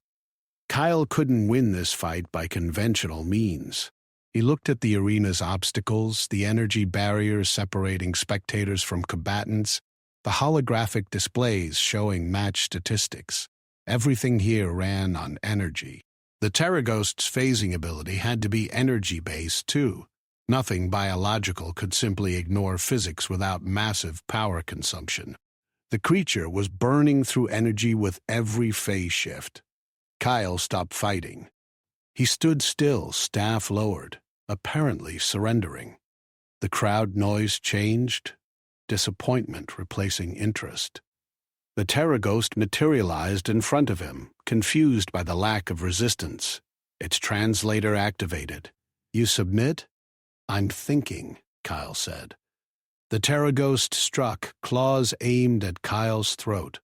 Kyle couldn't win this fight by conventional means. He looked at the arena's obstacles, the energy barriers separating spectators from combatants, the holographic displays showing match statistics. Everything here ran on energy. The Terraghost's phasing ability had to be energy-based, too. Nothing biological could simply ignore physics without massive power consumption. The creature was burning through energy with every phase shift. Kyle stopped fighting. He stood still, staff lowered, apparently surrendering. The crowd noise changed, disappointment replacing interest. The Terraghost materialized in front of him, confused by the lack of resistance. Its translator activated. "You submit?" "I'm thinking," Kyle said. The Terraghost struck, claws aimed at Kyle's throat.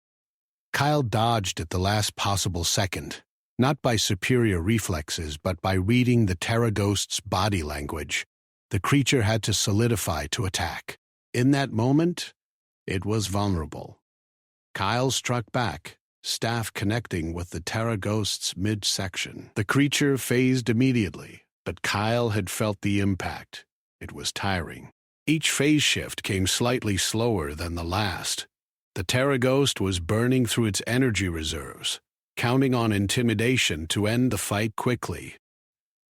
Kyle dodged at the last possible second, not by superior reflexes, but by reading the Terraghost's body language. The creature had to solidify to attack. In that moment, it was vulnerable. Kyle struck back, staff connecting with the Terraghost's midsection. The creature phased immediately, but Kyle had felt the impact. It was tiring. Each phase shift came slightly slower than the last. The Terraghost was burning through its energy reserves, counting on intimidation to end the fight quickly.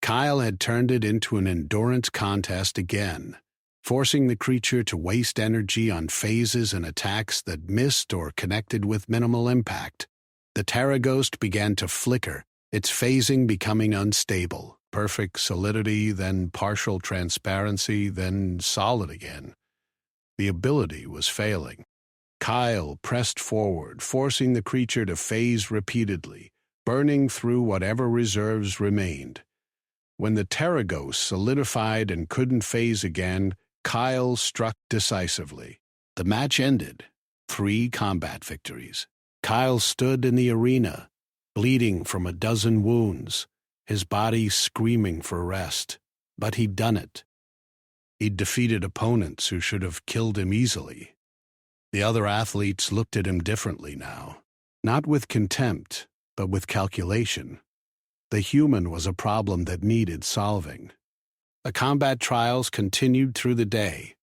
Kyle had turned it into an endurance contest again, forcing the creature to waste energy on phases and attacks that missed or connected with minimal impact. The Terraghost began to flicker, its phasing becoming unstable. Perfect solidity, then partial transparency, then solid again. The ability was failing. Kyle pressed forward, forcing the creature to phase repeatedly, burning through whatever reserves remained. When the Terraghost solidified and couldn't phase again, Kyle struck decisively. The match ended. 3 combat victories. Kyle stood in the arena, bleeding from a dozen wounds, his body screaming for rest. But he'd done it. He'd defeated opponents who should have killed him easily. The other athletes looked at him differently now, not with contempt, but with calculation. The human was a problem that needed solving. The combat trials continued through the day.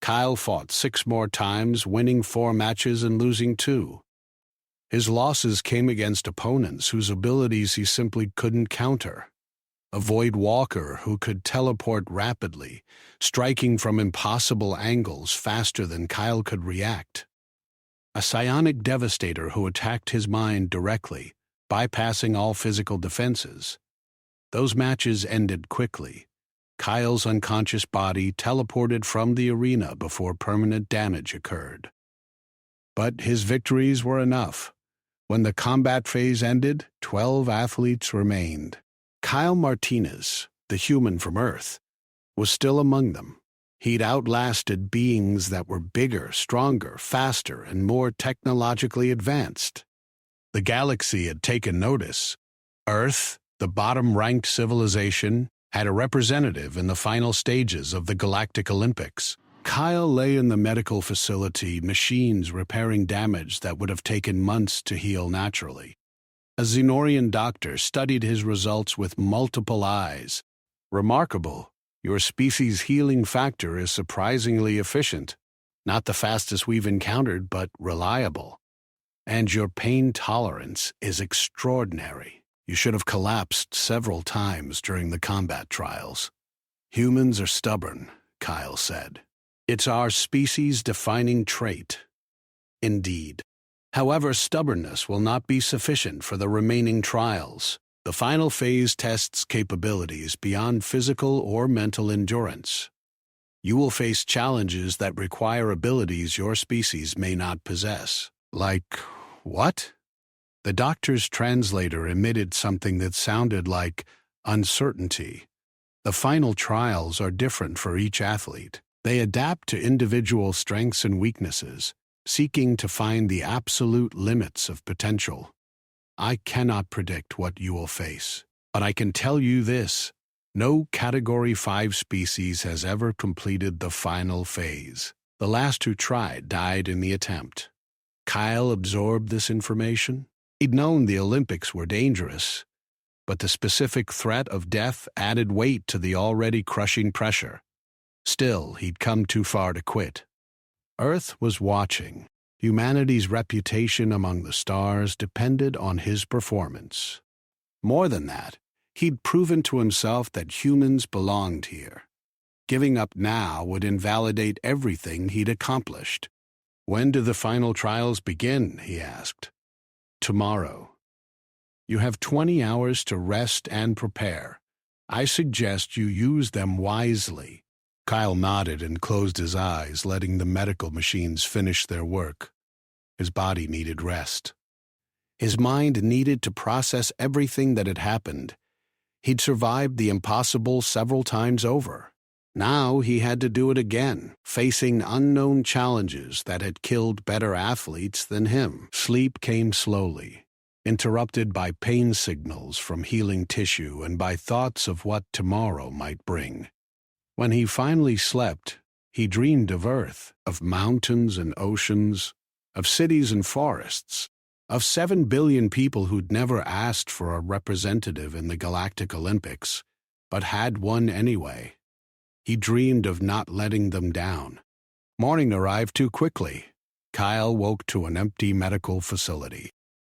Kyle fought 6 more times, winning 4 matches and losing 2. His losses came against opponents whose abilities he simply couldn't counter. A Void Walker who could teleport rapidly, striking from impossible angles faster than Kyle could react. A Psionic Devastator who attacked his mind directly, bypassing all physical defenses. Those matches ended quickly. Kyle's unconscious body teleported from the arena before permanent damage occurred. But his victories were enough. When the combat phase ended, 12 athletes remained. Kyle Martinez, the human from Earth, was still among them. He'd outlasted beings that were bigger, stronger, faster, and more technologically advanced. The galaxy had taken notice. Earth, the bottom-ranked civilization, had a representative in the final stages of the Galactic Olympics. Kyle lay in the medical facility, machines repairing damage that would have taken months to heal naturally. A Xenorian doctor studied his results with multiple eyes. "Remarkable. Your species' healing factor is surprisingly efficient. Not the fastest we've encountered, but reliable. And your pain tolerance is extraordinary. You should have collapsed several times during the combat trials." "Humans are stubborn," Kyle said. "It's our species' defining trait." Indeed. However, stubbornness will not be sufficient for the remaining trials. The final phase tests capabilities beyond physical or mental endurance. You will face challenges that require abilities your species may not possess. Like what? The doctor's translator emitted something that sounded like uncertainty. The final trials are different for each athlete. They adapt to individual strengths and weaknesses, seeking to find the absolute limits of potential. I cannot predict what you will face, but I can tell you this: no Category 5 species has ever completed the final phase. The last who tried died in the attempt. Kyle absorbed this information. He'd known the Olympics were dangerous, but the specific threat of death added weight to the already crushing pressure. Still, he'd come too far to quit. Earth was watching. Humanity's reputation among the stars depended on his performance. More than that, he'd proven to himself that humans belonged here. Giving up now would invalidate everything he'd accomplished. "When do the final trials begin?" he asked. "Tomorrow. You have 20 hours to rest and prepare. I suggest you use them wisely." Kyle nodded and closed his eyes, letting the medical machines finish their work. His body needed rest. His mind needed to process everything that had happened. He'd survived the impossible several times over. Now he had to do it again, facing unknown challenges that had killed better athletes than him. Sleep came slowly, interrupted by pain signals from healing tissue and by thoughts of what tomorrow might bring. When he finally slept, he dreamed of Earth, of mountains and oceans, of cities and forests, of 7 billion people who'd never asked for a representative in the Galactic Olympics, but had one anyway. He dreamed of not letting them down. Morning arrived too quickly. Kyle woke to an empty medical facility.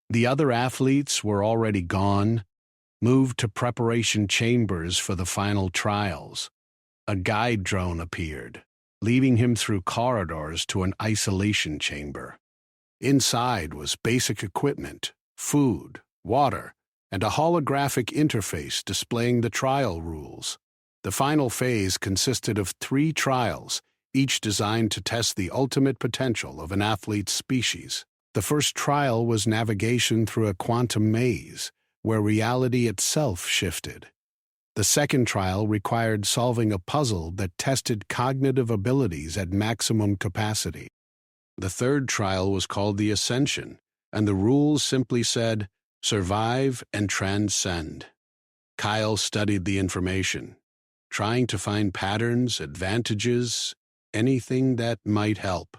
The other athletes were already gone, moved to preparation chambers for the final trials. A guide drone appeared, leading him through corridors to an isolation chamber. Inside was basic equipment, food, water, and a holographic interface displaying the trial rules. The final phase consisted of 3 trials, each designed to test the ultimate potential of an athlete's species. The first trial was navigation through a quantum maze, where reality itself shifted. The second trial required solving a puzzle that tested cognitive abilities at maximum capacity. The third trial was called the Ascension, and the rules simply said, survive and transcend. Kyle studied the information, trying to find patterns, advantages, anything that might help.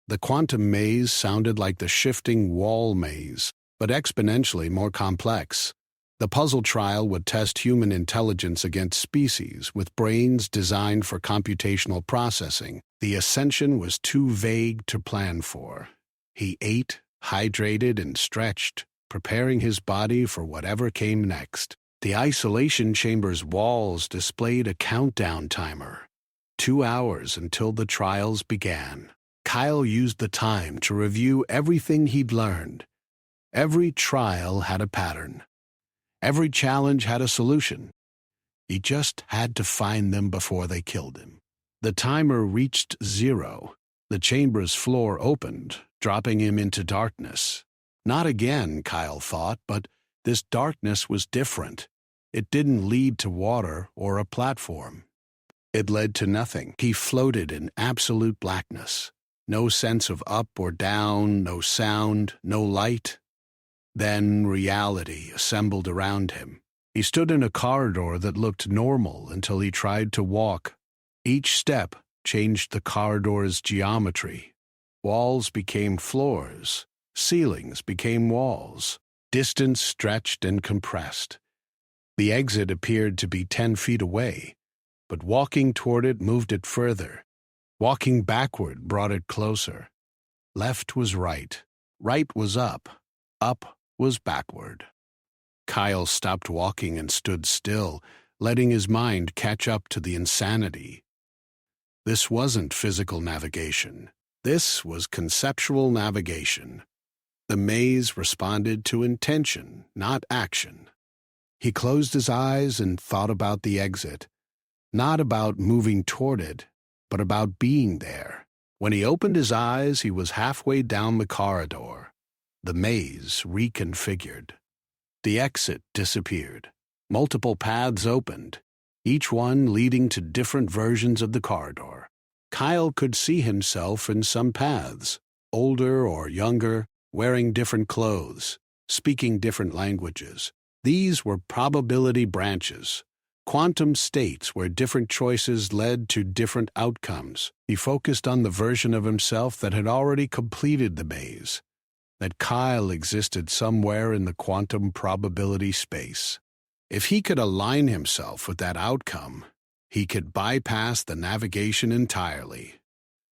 The quantum maze sounded like the shifting wall maze, but exponentially more complex. The puzzle trial would test human intelligence against species with brains designed for computational processing. The Ascension was too vague to plan for. He ate, hydrated, and stretched, preparing his body for whatever came next. The isolation chamber's walls displayed a countdown timer. 2 hours until the trials began. Kyle used the time to review everything he'd learned. Every trial had a pattern. Every challenge had a solution. He just had to find them before they killed him. The timer reached 0. The chamber's floor opened, dropping him into darkness. Not again, Kyle thought, but this darkness was different. It didn't lead to water or a platform. It led to nothing. He floated in absolute blackness. No sense of up or down, no sound, no light. Then reality assembled around him. He stood in a corridor that looked normal until he tried to walk. Each step changed the corridor's geometry. Walls became floors. Ceilings became walls. Distance stretched and compressed. The exit appeared to be 10 feet away, but walking toward it moved it further. Walking backward brought it closer. Left was right. Right was up. Up was backward. Kyle stopped walking and stood still, letting his mind catch up to the insanity. This wasn't physical navigation. This was conceptual navigation. The maze responded to intention, not action. He closed his eyes and thought about the exit, not about moving toward it, but about being there. When he opened his eyes, he was halfway down the corridor. The maze reconfigured. The exit disappeared. Multiple paths opened, each one leading to different versions of the corridor. Kyle could see himself in some paths, older or younger, wearing different clothes, speaking different languages. These were probability branches, quantum states where different choices led to different outcomes. He focused on the version of himself that had already completed the maze, that Kyle existed somewhere in the quantum probability space. If he could align himself with that outcome, he could bypass the navigation entirely.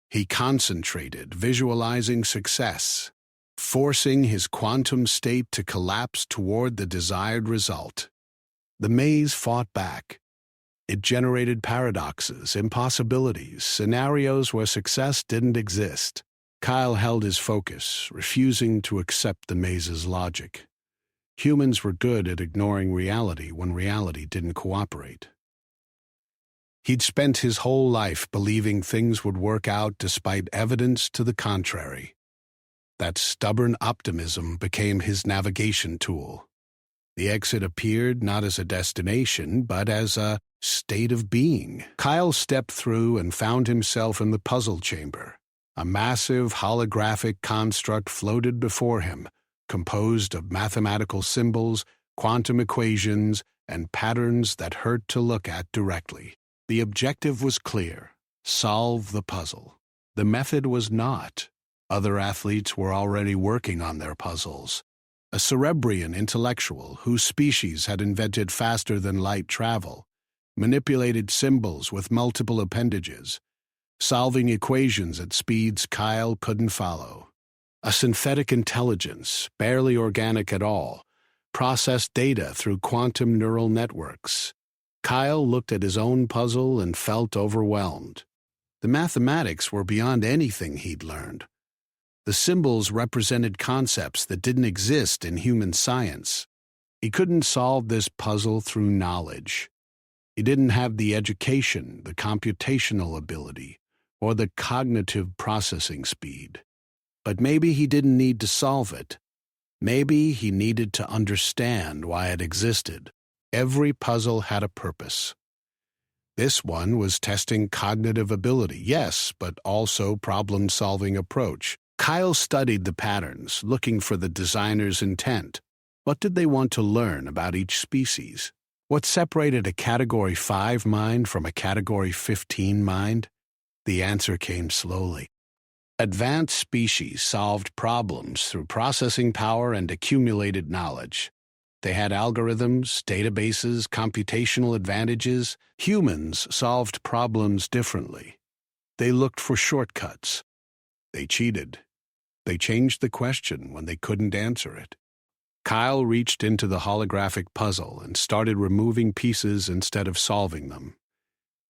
He concentrated, visualizing success, forcing his quantum state to collapse toward the desired result. The maze fought back. It generated paradoxes, impossibilities, scenarios where success didn't exist. Kyle held his focus, refusing to accept the maze's logic. Humans were good at ignoring reality when reality didn't cooperate. He'd spent his whole life believing things would work out despite evidence to the contrary. That stubborn optimism became his navigation tool. The exit appeared not as a destination, but as a state of being. Kyle stepped through and found himself in the puzzle chamber. A massive holographic construct floated before him, composed of mathematical symbols, quantum equations, and patterns that hurt to look at directly. The objective was clear: solve the puzzle. The method was not. Other athletes were already working on their puzzles. A cerebrian intellectual whose species had invented faster-than-light travel, manipulated symbols with multiple appendages, solving equations at speeds Kyle couldn't follow. A synthetic intelligence, barely organic at all, processed data through quantum neural networks. Kyle looked at his own puzzle and felt overwhelmed. The mathematics were beyond anything he'd learned. The symbols represented concepts that didn't exist in human science. He couldn't solve this puzzle through knowledge. He didn't have the education, the computational ability, or the cognitive processing speed. But maybe he didn't need to solve it. Maybe he needed to understand why it existed. Every puzzle had a purpose. This one was testing cognitive ability, yes, but also problem-solving approach. Kyle studied the patterns, looking for the designer's intent. What did they want to learn about each species? What separated a Category 5 mind from a Category 15 mind? The answer came slowly. Advanced species solved problems through processing power and accumulated knowledge. They had algorithms, databases, computational advantages. Humans solved problems differently. They looked for shortcuts. They cheated. They changed the question when they couldn't answer it. Kyle reached into the holographic puzzle and started removing pieces instead of solving them.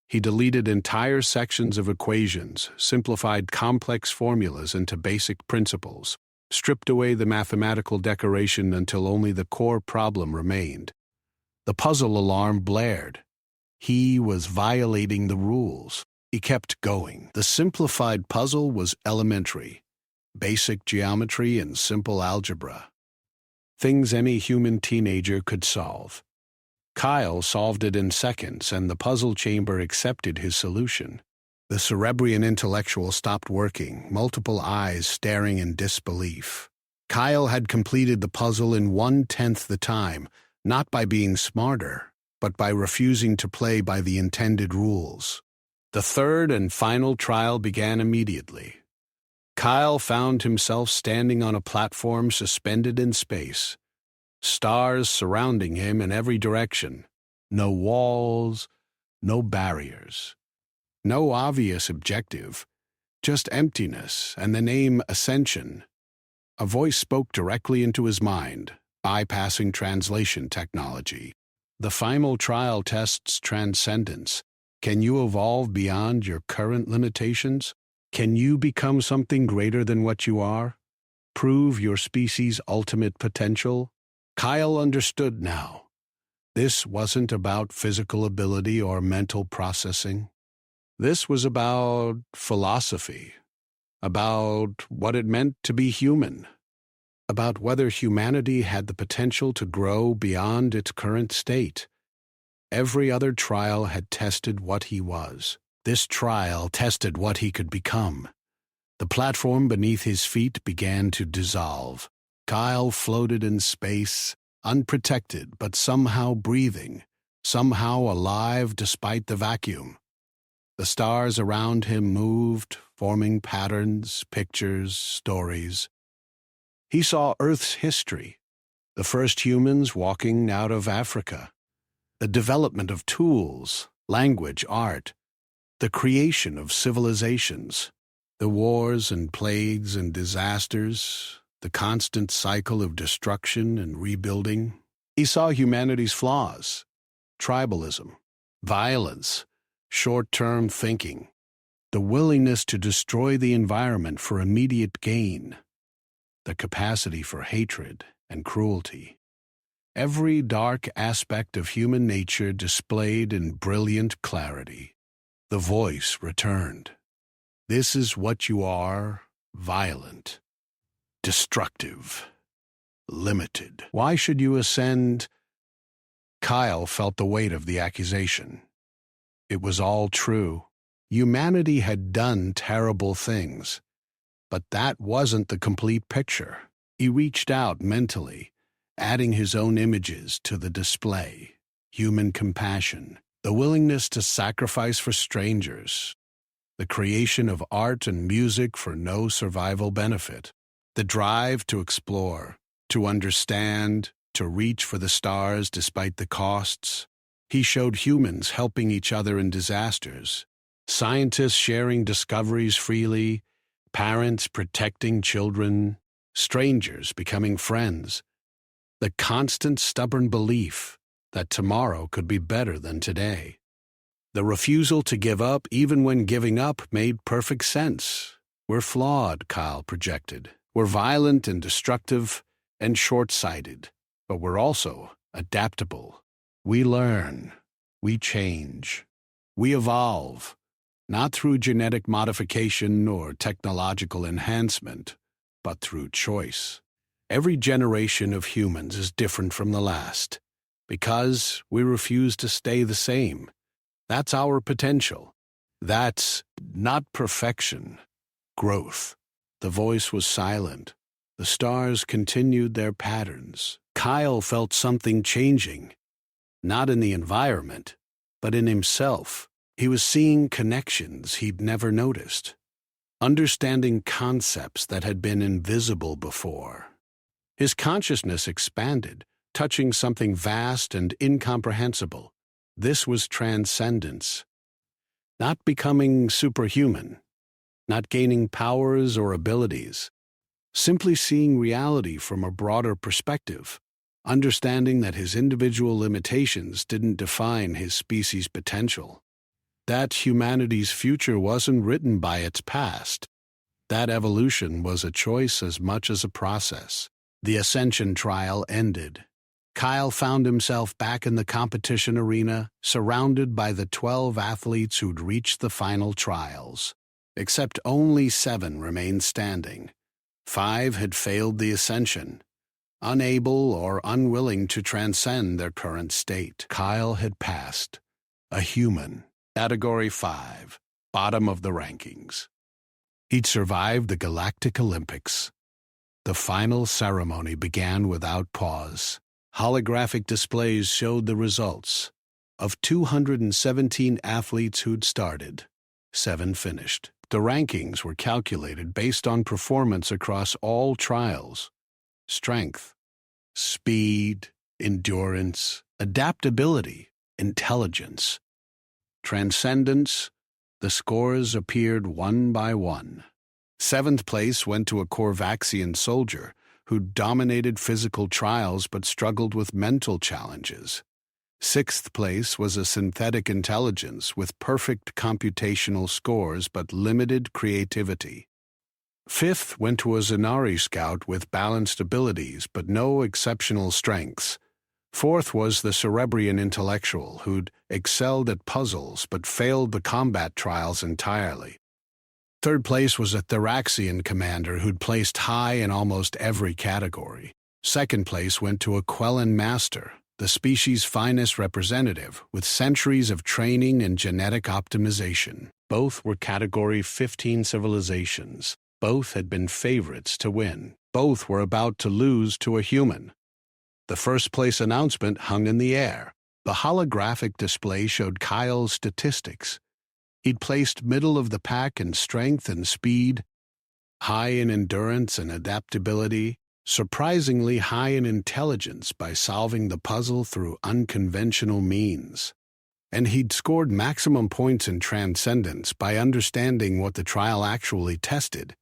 He deleted entire sections of equations, simplified complex formulas into basic principles, stripped away the mathematical decoration until only the core problem remained. The puzzle alarm blared. He was violating the rules. He kept going. The simplified puzzle was elementary. basic geometry and simple algebra. Things any human teenager could solve. Kyle solved it in seconds, and the puzzle chamber accepted his solution. The cerebrian intellectual stopped working, multiple eyes staring in disbelief. Kyle had completed the puzzle in 1/10 the time, not by being smarter, but by refusing to play by the intended rules. The third and final trial began immediately. Kyle found himself standing on a platform suspended in space. Stars surrounding him in every direction. No walls, no barriers. No obvious objective, just emptiness and the name Ascension. A voice spoke directly into his mind, bypassing translation technology. The final trial tests transcendence. Can you evolve beyond your current limitations? Can you become something greater than what you are? Prove your species' ultimate potential? Kyle understood now. This wasn't about physical ability or mental processing. This was about philosophy, about what it meant to be human, about whether humanity had the potential to grow beyond its current state. Every other trial had tested what he was. This trial tested what he could become. The platform beneath his feet began to dissolve. Kyle floated in space, unprotected but somehow breathing, somehow alive despite the vacuum. The stars around him moved, forming patterns, pictures, stories. He saw Earth's history, the first humans walking out of Africa, the development of tools, language, art, the creation of civilizations, the wars and plagues and disasters, the constant cycle of destruction and rebuilding. He saw humanity's flaws, tribalism, violence, short-term thinking, the willingness to destroy the environment for immediate gain, the capacity for hatred and cruelty. Every dark aspect of human nature displayed in brilliant clarity. The voice returned. This is what you are, violent, destructive, limited. Why should you ascend? Kyle felt the weight of the accusation. It was all true. Humanity had done terrible things, but that wasn't the complete picture. He reached out mentally, adding his own images to the display. Human compassion, the willingness to sacrifice for strangers, the creation of art and music for no survival benefit, the drive to explore, to understand, to reach for the stars despite the costs. He showed humans helping each other in disasters, scientists sharing discoveries freely, parents protecting children, strangers becoming friends. The constant stubborn belief that tomorrow could be better than today. The refusal to give up even when giving up made perfect sense. We're flawed, Kyle projected. We're violent and destructive and short-sighted, but we're also adaptable. We learn, we change, we evolve, not through genetic modification or technological enhancement, but through choice. Every generation of humans is different from the last, because we refuse to stay the same. That's our potential. That's not perfection, growth. The voice was silent. The stars continued their patterns. Kyle felt something changing. Not in the environment, but in himself. He was seeing connections he'd never noticed, understanding concepts that had been invisible before. His consciousness expanded, touching something vast and incomprehensible. This was transcendence. Not becoming superhuman, not gaining powers or abilities, simply seeing reality from a broader perspective. Understanding that his individual limitations didn't define his species' potential. That humanity's future wasn't written by its past. That evolution was a choice as much as a process. The Ascension trial ended. Kyle found himself back in the competition arena, surrounded by the 12 athletes who'd reached the final trials. Except only 7 remained standing. 5 had failed the ascension, unable or unwilling to transcend their current state. Kyle had passed, a human. Category 5, bottom of the rankings. He'd survived the Galactic Olympics. The final ceremony began without pause. Holographic displays showed the results. Of 217 athletes who'd started, 7 finished. The rankings were calculated based on performance across all trials: strength, speed, endurance, adaptability, intelligence, transcendence. The scores appeared one by one. 7th place went to a Corvaxian soldier who dominated physical trials but struggled with mental challenges. 6th place was a synthetic intelligence with perfect computational scores but limited creativity. 5th went to a Zanari scout with balanced abilities but no exceptional strengths. 4th was the Cerebrian intellectual who'd excelled at puzzles but failed the combat trials entirely. 3rd place was a Theraxian commander who'd placed high in almost every category. 2nd place went to a Quellan master, the species' finest representative, with centuries of training and genetic optimization. Both were Category 15 civilizations. Both had been favorites to win. Both were about to lose to a human. The first-place announcement hung in the air. The holographic display showed Kyle's statistics. He'd placed middle of the pack in strength and speed, high in endurance and adaptability, surprisingly high in intelligence by solving the puzzle through unconventional means. And he'd scored maximum points in transcendence by understanding what the trial actually tested.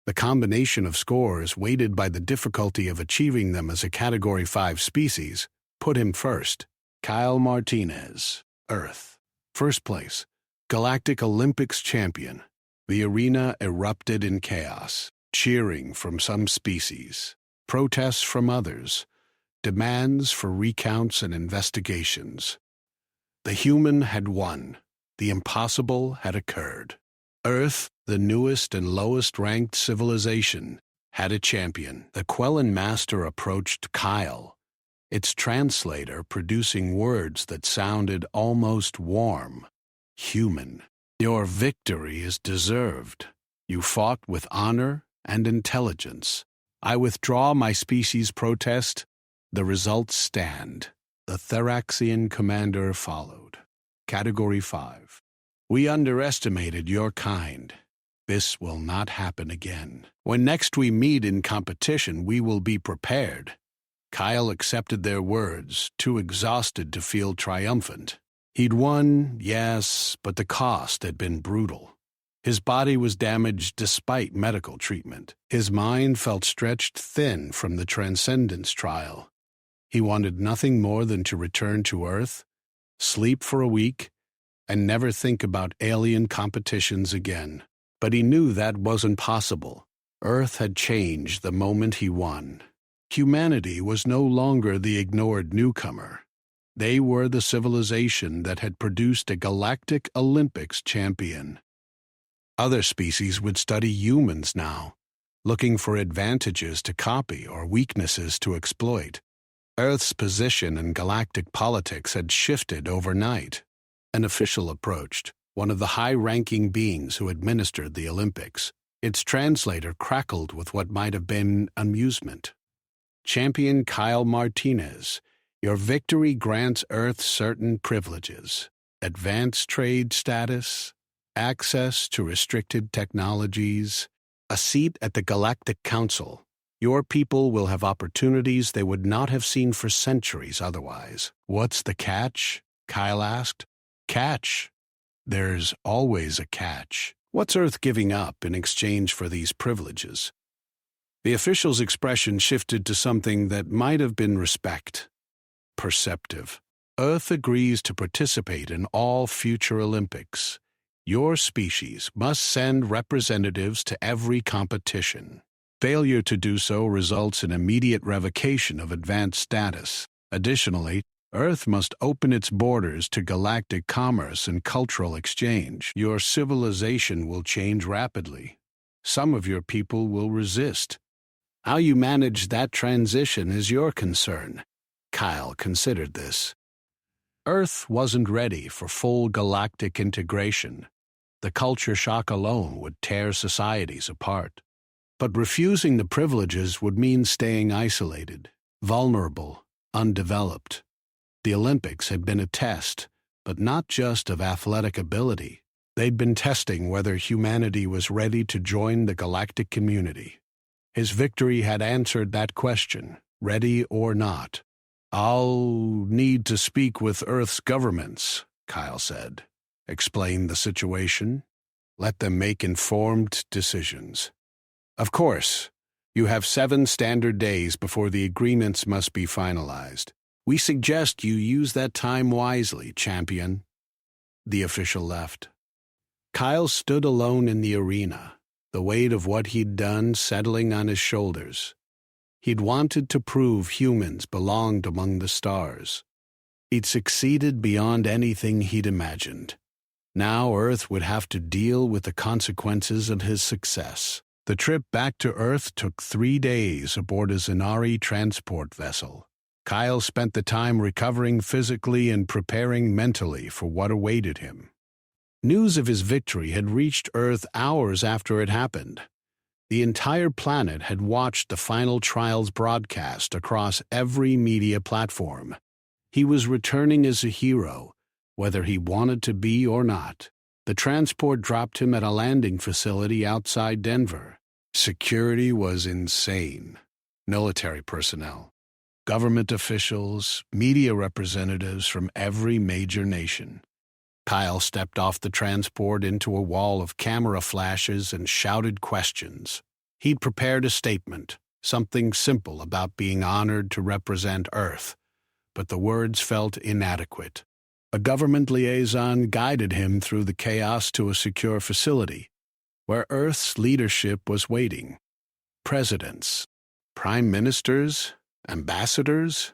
The combination of scores, weighted by the difficulty of achieving them as a Category 5 species, put him first. Kyle Martinez, Earth. 1st place, Galactic Olympics champion. The arena erupted in chaos, cheering from some species, protests from others, demands for recounts and investigations. The human had won. The impossible had occurred. Earth, the newest and lowest-ranked civilization, had a champion. The Quellan master approached Kyle, its translator producing words that sounded almost warm. Human. Your victory is deserved. You fought with honor and intelligence. I withdraw my species' protest. The results stand. The Theraxian commander followed. Category 5. We underestimated your kind. This will not happen again. When next we meet in competition, we will be prepared. Kyle accepted their words, too exhausted to feel triumphant. He'd won, yes, but the cost had been brutal. His body was damaged despite medical treatment. His mind felt stretched thin from the transcendence trial. He wanted nothing more than to return to Earth, sleep for a week, and never think about alien competitions again. But he knew that wasn't possible. Earth had changed the moment he won. Humanity was no longer the ignored newcomer. They were the civilization that had produced a Galactic Olympics champion. Other species would study humans now, looking for advantages to copy or weaknesses to exploit. Earth's position in galactic politics had shifted overnight. An official approached, one of the high-ranking beings who administered the Olympics. Its translator crackled with what might have been amusement. Champion Kyle Martinez, your victory grants Earth certain privileges: advanced trade status, access to restricted technologies, a seat at the Galactic Council. Your people will have opportunities they would not have seen for centuries otherwise. What's the catch? Kyle asked. Catch? There's always a catch. What's Earth giving up in exchange for these privileges? The official's expression shifted to something that might have been respect. Perceptive. Earth agrees to participate in all future Olympics. Your species must send representatives to every competition. Failure to do so results in immediate revocation of advanced status. Additionally, Earth must open its borders to galactic commerce and cultural exchange. Your civilization will change rapidly. Some of your people will resist, How you manage that transition is your concern. Kyle considered this. Earth wasn't ready for full galactic integration. The culture shock alone would tear societies apart. But refusing the privileges would mean staying isolated, vulnerable, undeveloped. The Olympics had been a test, but not just of athletic ability. They'd been testing whether humanity was ready to join the galactic community. His victory had answered that question, ready or not. "I'll need to speak with Earth's governments," Kyle said. "Explain the situation. Let them make informed decisions. Of course, you have 7 standard days before the agreements must be finalized. We suggest you use that time wisely, champion." The official left. Kyle stood alone in the arena, the weight of what he'd done settling on his shoulders. He'd wanted to prove humans belonged among the stars. He'd succeeded beyond anything he'd imagined. Now Earth would have to deal with the consequences of his success. The trip back to Earth took 3 days aboard a Zenari transport vessel. Kyle spent the time recovering physically and preparing mentally for what awaited him. News of his victory had reached Earth hours after it happened. The entire planet had watched the final trials broadcast across every media platform. He was returning as a hero, whether he wanted to be or not. The transport dropped him at a landing facility outside Denver. Security was insane. Military personnel, government officials, media representatives from every major nation. Kyle stepped off the transport into a wall of camera flashes and shouted questions. He'd prepared a statement, something simple about being honored to represent Earth, but the words felt inadequate. A government liaison guided him through the chaos to a secure facility, where Earth's leadership was waiting. Presidents, prime ministers, ambassadors,